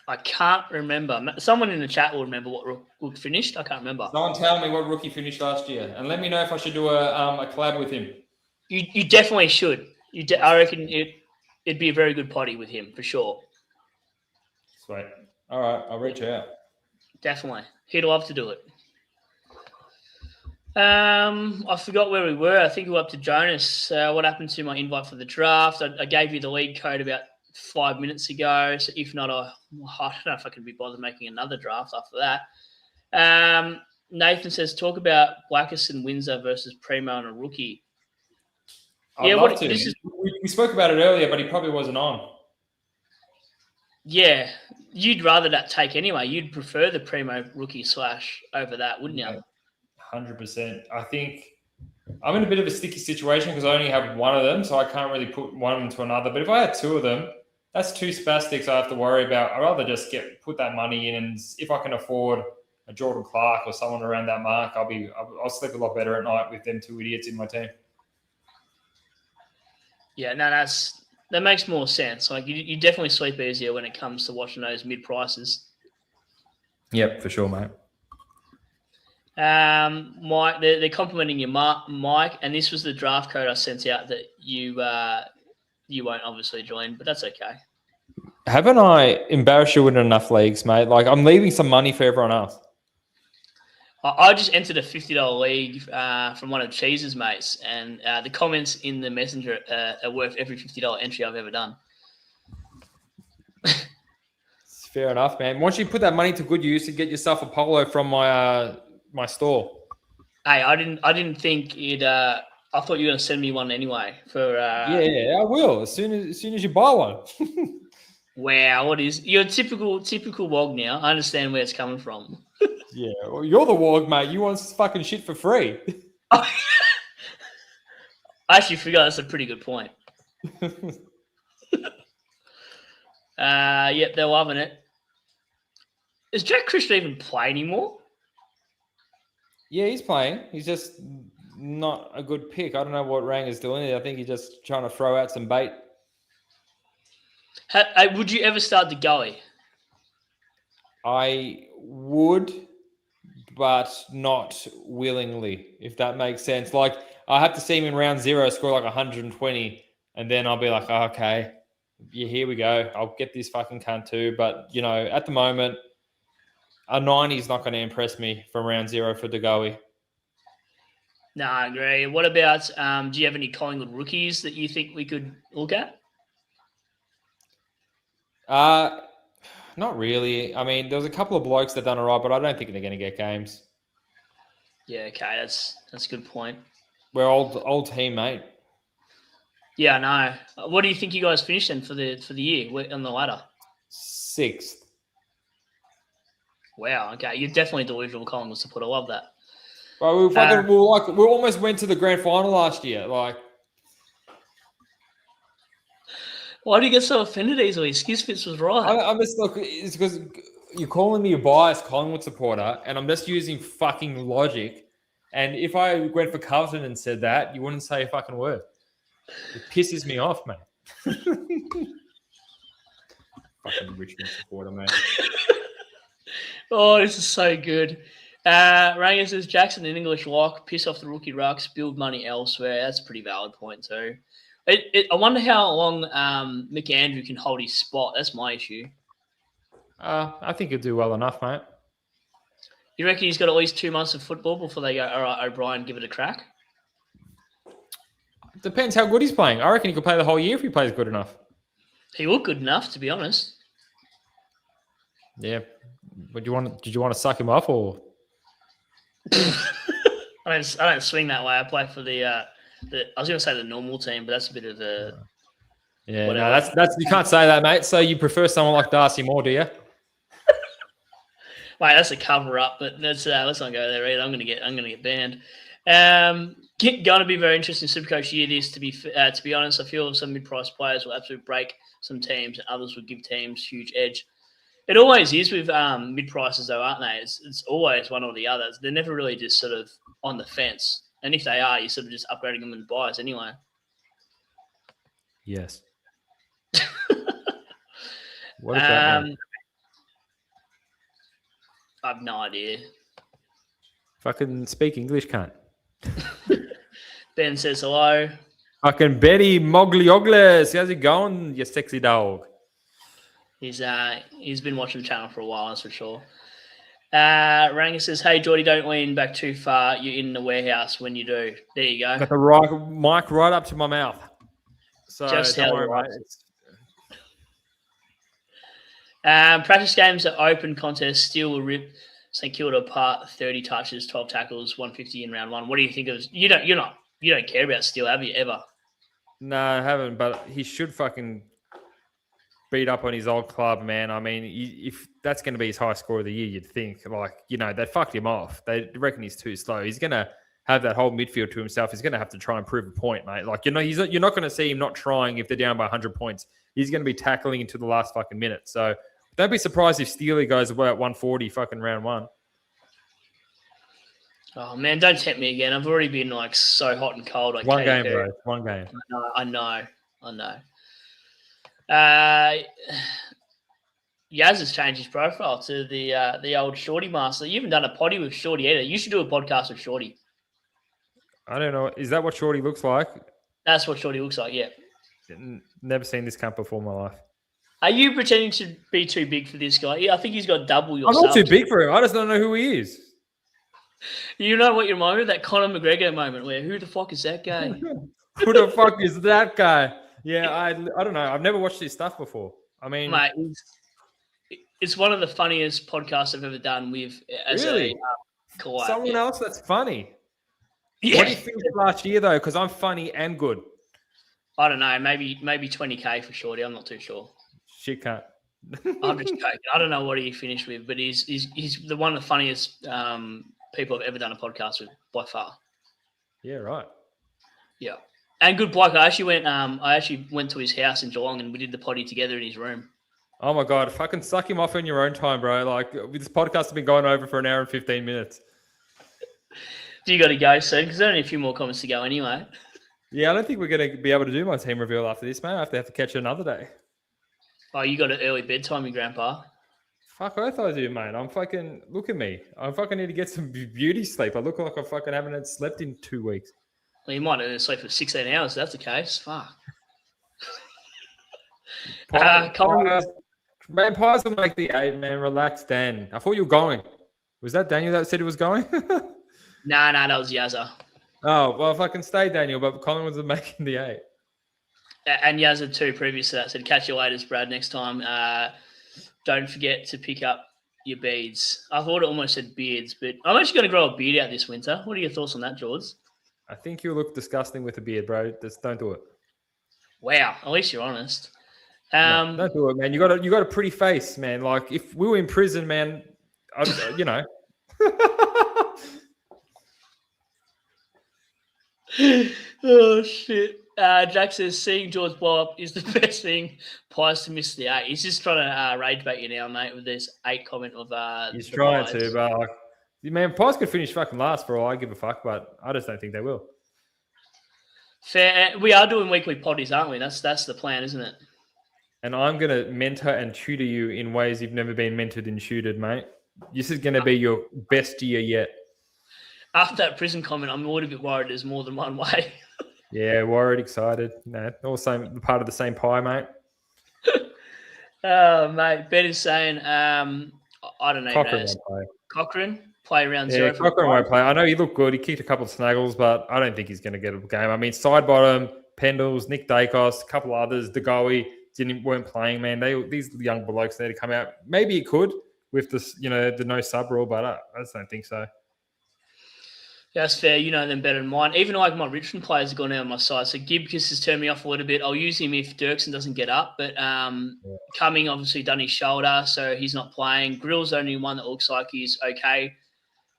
[SPEAKER 1] I can't remember. Someone in the chat will remember what Rook finished. I can't remember.
[SPEAKER 2] Someone tell me what Rookie finished last year, and let me know if I should do a collab with him.
[SPEAKER 1] You definitely should. I reckon it'd be a very good potty with him for sure.
[SPEAKER 2] Sweet. All right, I'll reach out.
[SPEAKER 1] Definitely. He'd love to do it. I forgot where we were. I think we were up to Jonas. What happened to my invite for the draft? I gave you the league code about 5 minutes ago. So if not, I don't know if I can be bothered making another draft after that. Nathan says, talk about Blackus and Windsor versus Primo and a Rookie.
[SPEAKER 2] I'd love to. We spoke about it earlier, but he probably wasn't on.
[SPEAKER 1] Yeah, you'd rather that take anyway. You'd prefer the Primo Rookie / over that, wouldn't you?
[SPEAKER 2] 100%. I think I'm in a bit of a sticky situation because I only have one of them, so I can't really put one into another. But if I had two of them, that's two spastics I have to worry about. I'd rather just put that money in, and if I can afford a Jordan Clark or someone around that mark, I'll sleep a lot better at night with them two idiots in my team.
[SPEAKER 1] Yeah, no, that makes more sense. Like you definitely sleep easier when it comes to watching those mid prices.
[SPEAKER 2] Yep, for sure, mate.
[SPEAKER 1] Mike, they're complimenting your Mike, and this was the draft code I sent out that you you won't obviously join, but that's okay.
[SPEAKER 2] Haven't I embarrassed you in enough leagues, mate? Like, I'm leaving some money for everyone else.
[SPEAKER 1] I just entered a $50 league from one of Cheese's mates, and the comments in the messenger are worth every $50 entry I've ever done.
[SPEAKER 2] Fair enough, man. Once you put that money to good use, you get yourself a polo from my store.
[SPEAKER 1] Hey, I didn't think it. I thought you were going to send me one anyway.
[SPEAKER 2] Yeah, I will as soon as you buy one.
[SPEAKER 1] Wow, what is you're a typical wog now? I understand where it's coming from.
[SPEAKER 2] Yeah, well, you're the wog, mate. You want fucking shit for free.
[SPEAKER 1] I actually forgot that's a pretty good point. Yep, they're loving it. Is Jack Christian even play anymore?
[SPEAKER 2] Yeah, he's playing. He's just not a good pick. I don't know what Rang is doing. I think he's just trying to throw out some bait.
[SPEAKER 1] Would you ever start the gully?
[SPEAKER 2] I would, but not willingly, if that makes sense. Like, I have to see him in round 0 score like 120, and then I'll be like, oh, okay, yeah, here we go. I'll get this fucking cunt too. But, at the moment, a 90 is not going to impress me from round 0 for Degoe.
[SPEAKER 1] No, I agree. What about, do you have any Collingwood rookies that you think we could look at?
[SPEAKER 2] Not really. I mean, there was a couple of blokes that done all right, but I don't think they're going to get games.
[SPEAKER 1] Yeah, okay, that's a good point.
[SPEAKER 2] We're old team, mate.
[SPEAKER 1] Yeah, I know. What do you think you guys finished in for the year on the ladder?
[SPEAKER 2] 6th.
[SPEAKER 1] Wow. Okay, you're definitely delusional Collingwood support. I love that.
[SPEAKER 2] Well, we almost went to the grand final last year. Like,
[SPEAKER 1] why do you get so offended easily? Skizfits was right.
[SPEAKER 2] I'm just it's because you're calling me a biased Collingwood supporter, and I'm just using fucking logic. And if I went for Carlton and said that, you wouldn't say a fucking word. It pisses me off, mate. Fucking Richmond supporter, mate.
[SPEAKER 1] Oh, this is so good. Ranger says Jackson in English lock, piss off the rookie rucks, build money elsewhere. That's a pretty valid point too. I wonder how long McAndrew can hold his spot. That's my issue.
[SPEAKER 2] I think he'll do well enough, mate.
[SPEAKER 1] You reckon he's got at least 2 months of football before they go, all right, O'Brien, give it a crack?
[SPEAKER 2] Depends how good he's playing. I reckon he could play the whole year if he plays good enough.
[SPEAKER 1] He looked good enough, to be honest.
[SPEAKER 2] Yeah. But did you want to suck him off or?
[SPEAKER 1] I don't swing that way. I play for the I was going to say the normal team, but that's a bit of the.
[SPEAKER 2] Yeah,
[SPEAKER 1] whatever.
[SPEAKER 2] no, that's you can't say that, mate. So you prefer someone like Darcy Moore, do you?
[SPEAKER 1] Mate, that's a cover up, but let's not go there either. I'm gonna get banned. Going to be very interesting Supercoach year this. To be honest, I feel some mid-price players will absolutely break some teams, and others will give teams huge edge. It always is with mid-prices, though, aren't they? It's always one or the other. They're never really just sort of on the fence. And if they are, you're sort of just upgrading them in buys anyway.
[SPEAKER 2] Yes. What does that mean?
[SPEAKER 1] I have no idea.
[SPEAKER 2] Fucking speak English, cunt.
[SPEAKER 1] Ben says hello.
[SPEAKER 2] Fucking Betty Mogliogles. How's it going, you sexy dog?
[SPEAKER 1] He's been watching the channel for a while, that's for sure. Ranger says, hey, Geordie, don't lean back too far. You're in the warehouse when you do. There you go.
[SPEAKER 2] Got the mic right up to my mouth. So
[SPEAKER 1] Just
[SPEAKER 2] don't worry,
[SPEAKER 1] mate. Practice games are open contests. Still will rip St Kilda apart. 30 touches, 12 tackles, 150 in round 1. What do you think of? You don't care about Steele, have you ever?
[SPEAKER 2] No, I haven't. But he should fucking beat up on his old club, man. I mean, if that's going to be his high score of the year, you'd think, they fucked him off. They reckon he's too slow. He's going to have that whole midfield to himself. He's going to have to try and prove a point, mate. You're not going to see him not trying if they're down by 100 points. He's going to be tackling into the last fucking minute. So don't be surprised if Steely goes away at 140 fucking round 1.
[SPEAKER 1] Oh, man, don't tempt me again. I've already been, so hot and cold.
[SPEAKER 2] One game, bro. One game.
[SPEAKER 1] I know. Yaz has changed his profile to the old Shorty Master. You haven't done a potty with Shorty either. You should do a podcast with Shorty.
[SPEAKER 2] I don't know. Is that what Shorty looks like?
[SPEAKER 1] That's what Shorty looks like, yeah.
[SPEAKER 3] Never seen this cunt before in my life.
[SPEAKER 1] Are you pretending to be too big for this guy? Yeah, I think he's got double your
[SPEAKER 3] I'm not too
[SPEAKER 1] subs.
[SPEAKER 3] big for him. I just don't know who he is.
[SPEAKER 1] You know what you remind me of? That Conor McGregor moment where who the fuck is that guy?
[SPEAKER 3] Who the fuck is that guy? Yeah, I don't know. I've never watched his stuff before. I mean,
[SPEAKER 1] Mate, it's one of the funniest podcasts I've ever done with as
[SPEAKER 3] really?
[SPEAKER 1] a collab.
[SPEAKER 3] Someone else that's funny.
[SPEAKER 1] Yeah.
[SPEAKER 3] What did you finish last year though? Because I'm funny and good.
[SPEAKER 1] I don't know. Maybe 20K for Shorty. I'm not too sure.
[SPEAKER 3] Shit can't.
[SPEAKER 1] I'm just joking. I don't know what he finished with, but he's the one of the funniest people I've ever done a podcast with by far.
[SPEAKER 3] Yeah, right.
[SPEAKER 1] Yeah, and good bloke. I actually went to his house in Geelong and we did the potty together in his room.
[SPEAKER 3] Oh my god, fucking suck him off in your own time, bro. Like this podcast has been going over for an hour and 15 minutes.
[SPEAKER 1] Do you got to go soon? Because there are only a few more comments to go anyway.
[SPEAKER 3] Yeah, I don't think we're going to be able to do my team reveal after this, man. I have to catch it another day.
[SPEAKER 1] Oh, you got an early bedtime, you grandpa?
[SPEAKER 3] Fuck oath I do, mate. I'm fucking, look at me. I fucking need to get some beauty sleep. I look like I fucking haven't slept in 2 weeks.
[SPEAKER 1] Well, you might only sleep for 16 hours. If that's the case. Fuck.
[SPEAKER 3] Man, Pies will make the 8, man. Relax, Dan. I thought you were going. Was that Daniel that said he was going?
[SPEAKER 1] Nah, that was Yazza.
[SPEAKER 3] Oh, well, fucking stay, Daniel, but Colin was making the 8.
[SPEAKER 1] And Yazza too, previous to that, said, catch you later, Brad, next time. Don't forget to pick up your beads. I thought it almost said beards, but I'm actually going to grow a beard out this winter. What are your thoughts on that, JordZ?
[SPEAKER 3] I think you look disgusting with a beard, bro. Just don't do it.
[SPEAKER 1] Wow, at least you're honest.
[SPEAKER 3] No, don't do it, man. You got a pretty face, man. Like if we were in prison, man, you know.
[SPEAKER 1] Oh shit! Jack says seeing George blow up is the best thing. Pies to miss the 8. He's just trying to rage bait you now, mate, with this 8 comment of.
[SPEAKER 3] He's trying to, but like, man, Pies could finish fucking last for all I give a fuck, but I just don't think they will.
[SPEAKER 1] Fair. We are doing weekly potties, aren't we? That's the plan, isn't it?
[SPEAKER 3] And I'm gonna mentor and tutor you in ways you've never been mentored and tutored, mate. This is gonna be your best year yet. After
[SPEAKER 1] that prison comment, I'm a little bit worried there's more than one way.
[SPEAKER 3] Yeah, worried, excited. No, all same part of the same pie, mate.
[SPEAKER 1] Oh, mate. Ben is saying, I don't know.
[SPEAKER 3] Cochrane
[SPEAKER 1] play around 0.
[SPEAKER 3] Yeah, Cochrane won't play. I know he looked good. He kicked a couple of snaggles, but I don't think he's going to get a game. I mean, Sidebottom, Pendles, Nick Dacos, a couple others, DeGoey weren't playing, man. These young blokes need to come out. Maybe it could with this, the no sub rule, but I just don't think so.
[SPEAKER 1] That's fair. You know them better than mine. Even like my Richmond players have gone out on my side. So Gibcus has turned me off a little bit. I'll use him if Dirksen doesn't get up. But Cumming obviously done his shoulder, so he's not playing. Grill's the only one that looks like he's okay.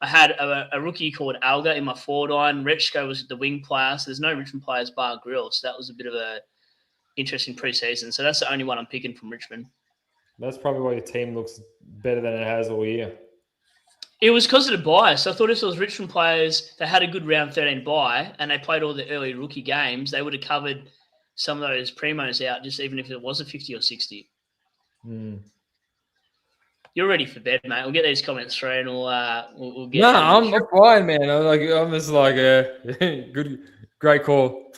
[SPEAKER 1] I had a rookie called Alga in my forward line. Rechko was the wing player, so there's no Richmond players bar Grill. So that was a bit of a interesting preseason. So that's the only one I'm picking from Richmond.
[SPEAKER 3] That's probably why your team looks better than it has all year.
[SPEAKER 1] It was because of the bias. I thought if it was Richmond players, they had a good round 13 bye and they played all the early rookie games, they would have covered some of those primos out, just even if it was a 50 or 60. You're ready for bed, mate. We'll get these comments through and we'll get.
[SPEAKER 3] No, I'm fine, man. I'm just like good, great call.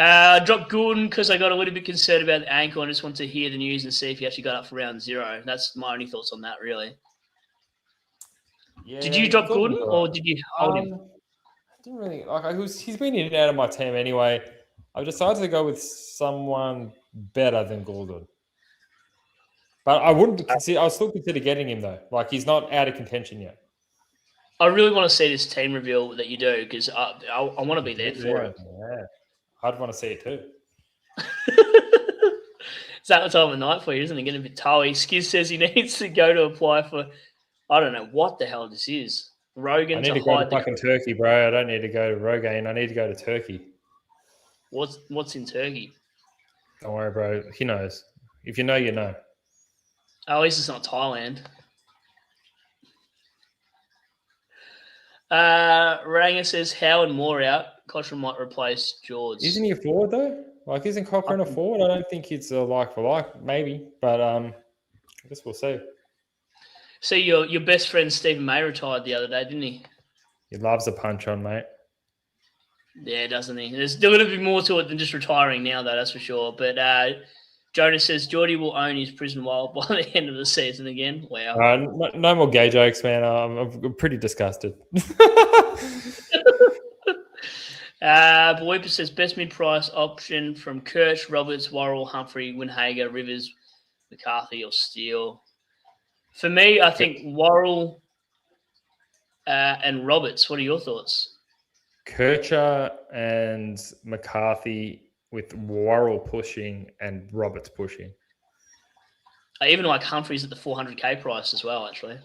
[SPEAKER 1] I dropped Gordon because I got a little bit concerned about the ankle and just want to hear the news and see if he actually got up for round 0. That's my only thoughts on that, really. Yeah, did you drop Gordon or did you hold him?
[SPEAKER 3] I didn't really like. He's been in and out of my team anyway. I've decided to go with someone better than Gordon. But I wouldn't consider. I'll still consider getting him though. Like he's not out of contention yet.
[SPEAKER 1] I really want to see this team reveal that you do because I want to be there for it.
[SPEAKER 3] Yeah. I'd want to see it too.
[SPEAKER 1] It's that time of night for you, isn't it? Getting a bit toey. Skiz says he needs to go to apply for, I don't know what the hell this is. Rogan
[SPEAKER 3] I need to go to fucking Turkey, bro. I don't need to go to Rogaine. I need to go to Turkey.
[SPEAKER 1] What's in Turkey?
[SPEAKER 3] Don't worry, bro. He knows. If you know, you know.
[SPEAKER 1] Oh, at least it's not Thailand. Ranger says Howard Moore out. Cochrane might replace JordZ.
[SPEAKER 3] Isn't he a forward though? Like, isn't Cochrane a forward? I don't think it's a like for like, maybe, but I guess we'll see.
[SPEAKER 1] See, your best friend Stephen May retired the other day, didn't he?
[SPEAKER 3] He loves a punch on, mate.
[SPEAKER 1] Yeah, doesn't he? There's still going to be more to it than just retiring now, though, that's for sure. But Jonas says Geordie will own his prison wild by the end of the season again. Wow.
[SPEAKER 3] No more gay jokes, man. I'm pretty disgusted.
[SPEAKER 1] Boyper says best mid-price option from Kirch, Roberts, Worrell, Humphrey, Winhager, Rivers, McCarthy, or Steele. For me, I think Worrell and Roberts. What are your thoughts?
[SPEAKER 3] Kircher and McCarthy with Worrell pushing and Roberts pushing.
[SPEAKER 1] I even like Humphreys at the 400k price as well, actually.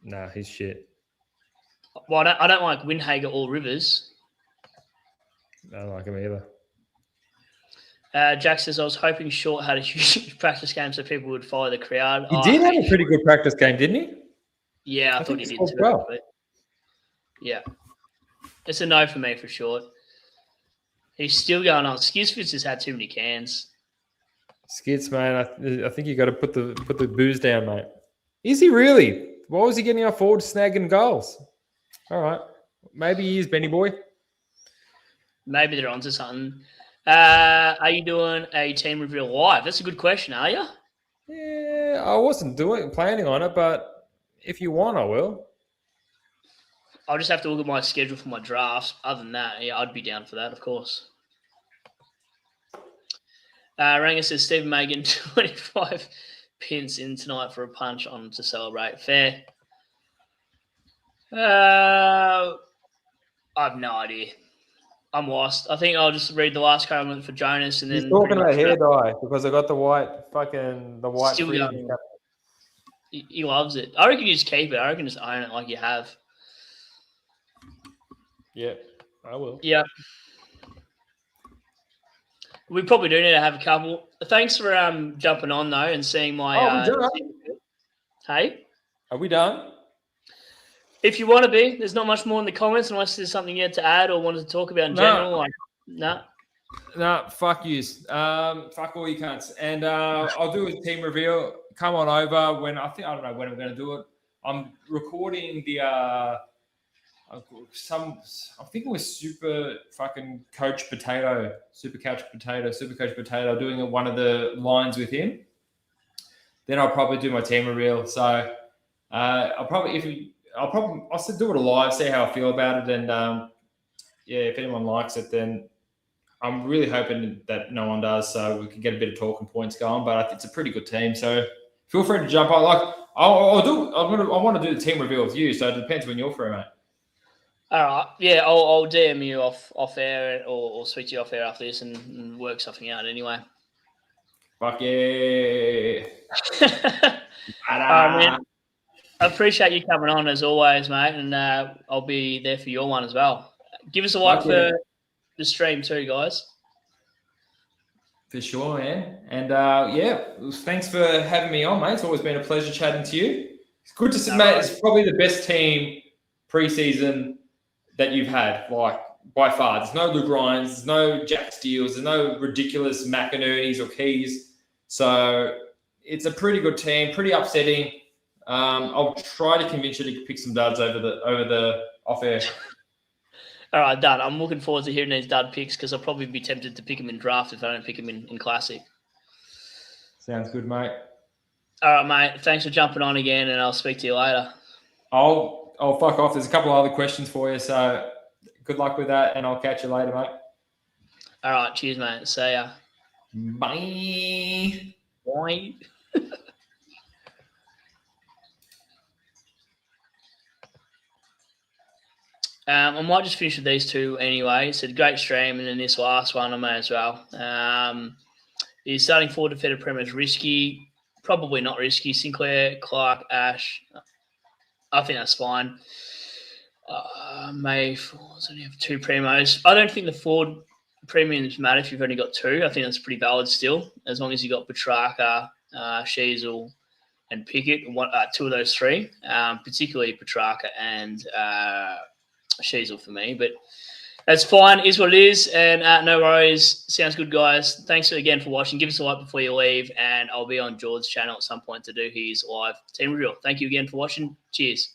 [SPEAKER 3] Nah, he's shit.
[SPEAKER 1] Well, I don't like Winhager or Rivers.
[SPEAKER 3] I don't like him either.
[SPEAKER 1] Jack says, I was hoping Short had a huge practice game so people would follow the crowd.
[SPEAKER 3] He did have a pretty good practice game, didn't he?
[SPEAKER 1] Yeah, I thought he did too.
[SPEAKER 3] Well.
[SPEAKER 1] Yeah. It's a no for me for Short. He's still going on. Skizfitz has had too many cans.
[SPEAKER 3] Skids, man. I think you got to put the booze down, mate. Is he really? Why was he getting our forward snagging goals? All right. Maybe he is, Benny boy.
[SPEAKER 1] Maybe they're onto something. Are you doing a team reveal live? That's a good question, are you?
[SPEAKER 3] Yeah, I wasn't planning on it, but if you want, I will.
[SPEAKER 1] I'll just have to look at my schedule for my drafts. Other than that, yeah, I'd be down for that, of course. Ranger says Stephen Magan, 25 pins in tonight for a punch on to celebrate. Fair. I have no idea. I'm lost. I think I'll just read the last comment for Jonas and then.
[SPEAKER 3] He's talking about hair dye because I got the white.
[SPEAKER 1] Still going. He loves it. I reckon you just keep it. I reckon just own it like you have.
[SPEAKER 3] Yeah, I will.
[SPEAKER 1] Yeah. We probably do need to have a couple. Thanks for jumping on though and seeing my. Hey.
[SPEAKER 3] Are we done?
[SPEAKER 1] If you want to be, there's not much more in the comments unless there's something you had to add or wanted to talk about in general.
[SPEAKER 3] No, fuck yous. Fuck all you cunts. And I'll do a team reveal. Come on over when I don't know when I'm going to do it. I'm recording the I'm thinking with Supercoach Potato, doing one of the lines with him. Then I'll probably do my team reveal. So I'll still do it live, see how I feel about it, and if anyone likes it, then I'm really hoping that no one does, so we can get a bit of talking points going. But I think it's a pretty good team, so feel free to jump on. Like I want to do the team reveal with you, so it depends when you're free, mate.
[SPEAKER 1] All right, yeah, I'll DM you off air or speak to you off air after this and work something out anyway.
[SPEAKER 3] Fuck yeah!
[SPEAKER 1] Man. I appreciate you coming on as always, mate, and I'll be there for your one as well. Give us a like for the stream too, guys.
[SPEAKER 3] For sure, man. And thanks for having me on, mate. It's always been a pleasure chatting to you. It's good to see, mate. It's probably the best team pre-season that you've had, like by far. There's no Luke Ryans, there's no Jack Steeles, there's no ridiculous McInerney's or Keys. So it's a pretty good team, pretty upsetting. I'll try to convince you to pick some duds over the off air.
[SPEAKER 1] All right, done. I'm looking forward to hearing these dud picks because I'll probably be tempted to pick them in draft if I don't pick them in classic.
[SPEAKER 3] Sounds good, mate.
[SPEAKER 1] All right, mate. Thanks for jumping on again, and I'll speak to you later.
[SPEAKER 3] I'll fuck off. There's a couple of other questions for you, so good luck with that, and I'll catch you later, mate.
[SPEAKER 1] All right, cheers, mate. See ya.
[SPEAKER 3] Bye.
[SPEAKER 1] Bye. I might just finish with these two anyway. It's a great stream, and then this last one I may as well. He's starting forward defender Prem is risky. Probably not risky. Sinclair, Clark, Ash. I think that's fine. Only have two primos. I don't think the forward premiums matter if you've only got two. I think that's pretty valid still, as long as you got Petrarca, Sheasel, and Pickett. Two of those three, particularly Petrarca and Sheasel for me. But that's fine. Is what it is. And no worries. Sounds good, guys. Thanks again for watching. Give us a like before you leave, and I'll be on JordZ's channel at some point to do his live team reveal. Thank you again for watching. Cheers.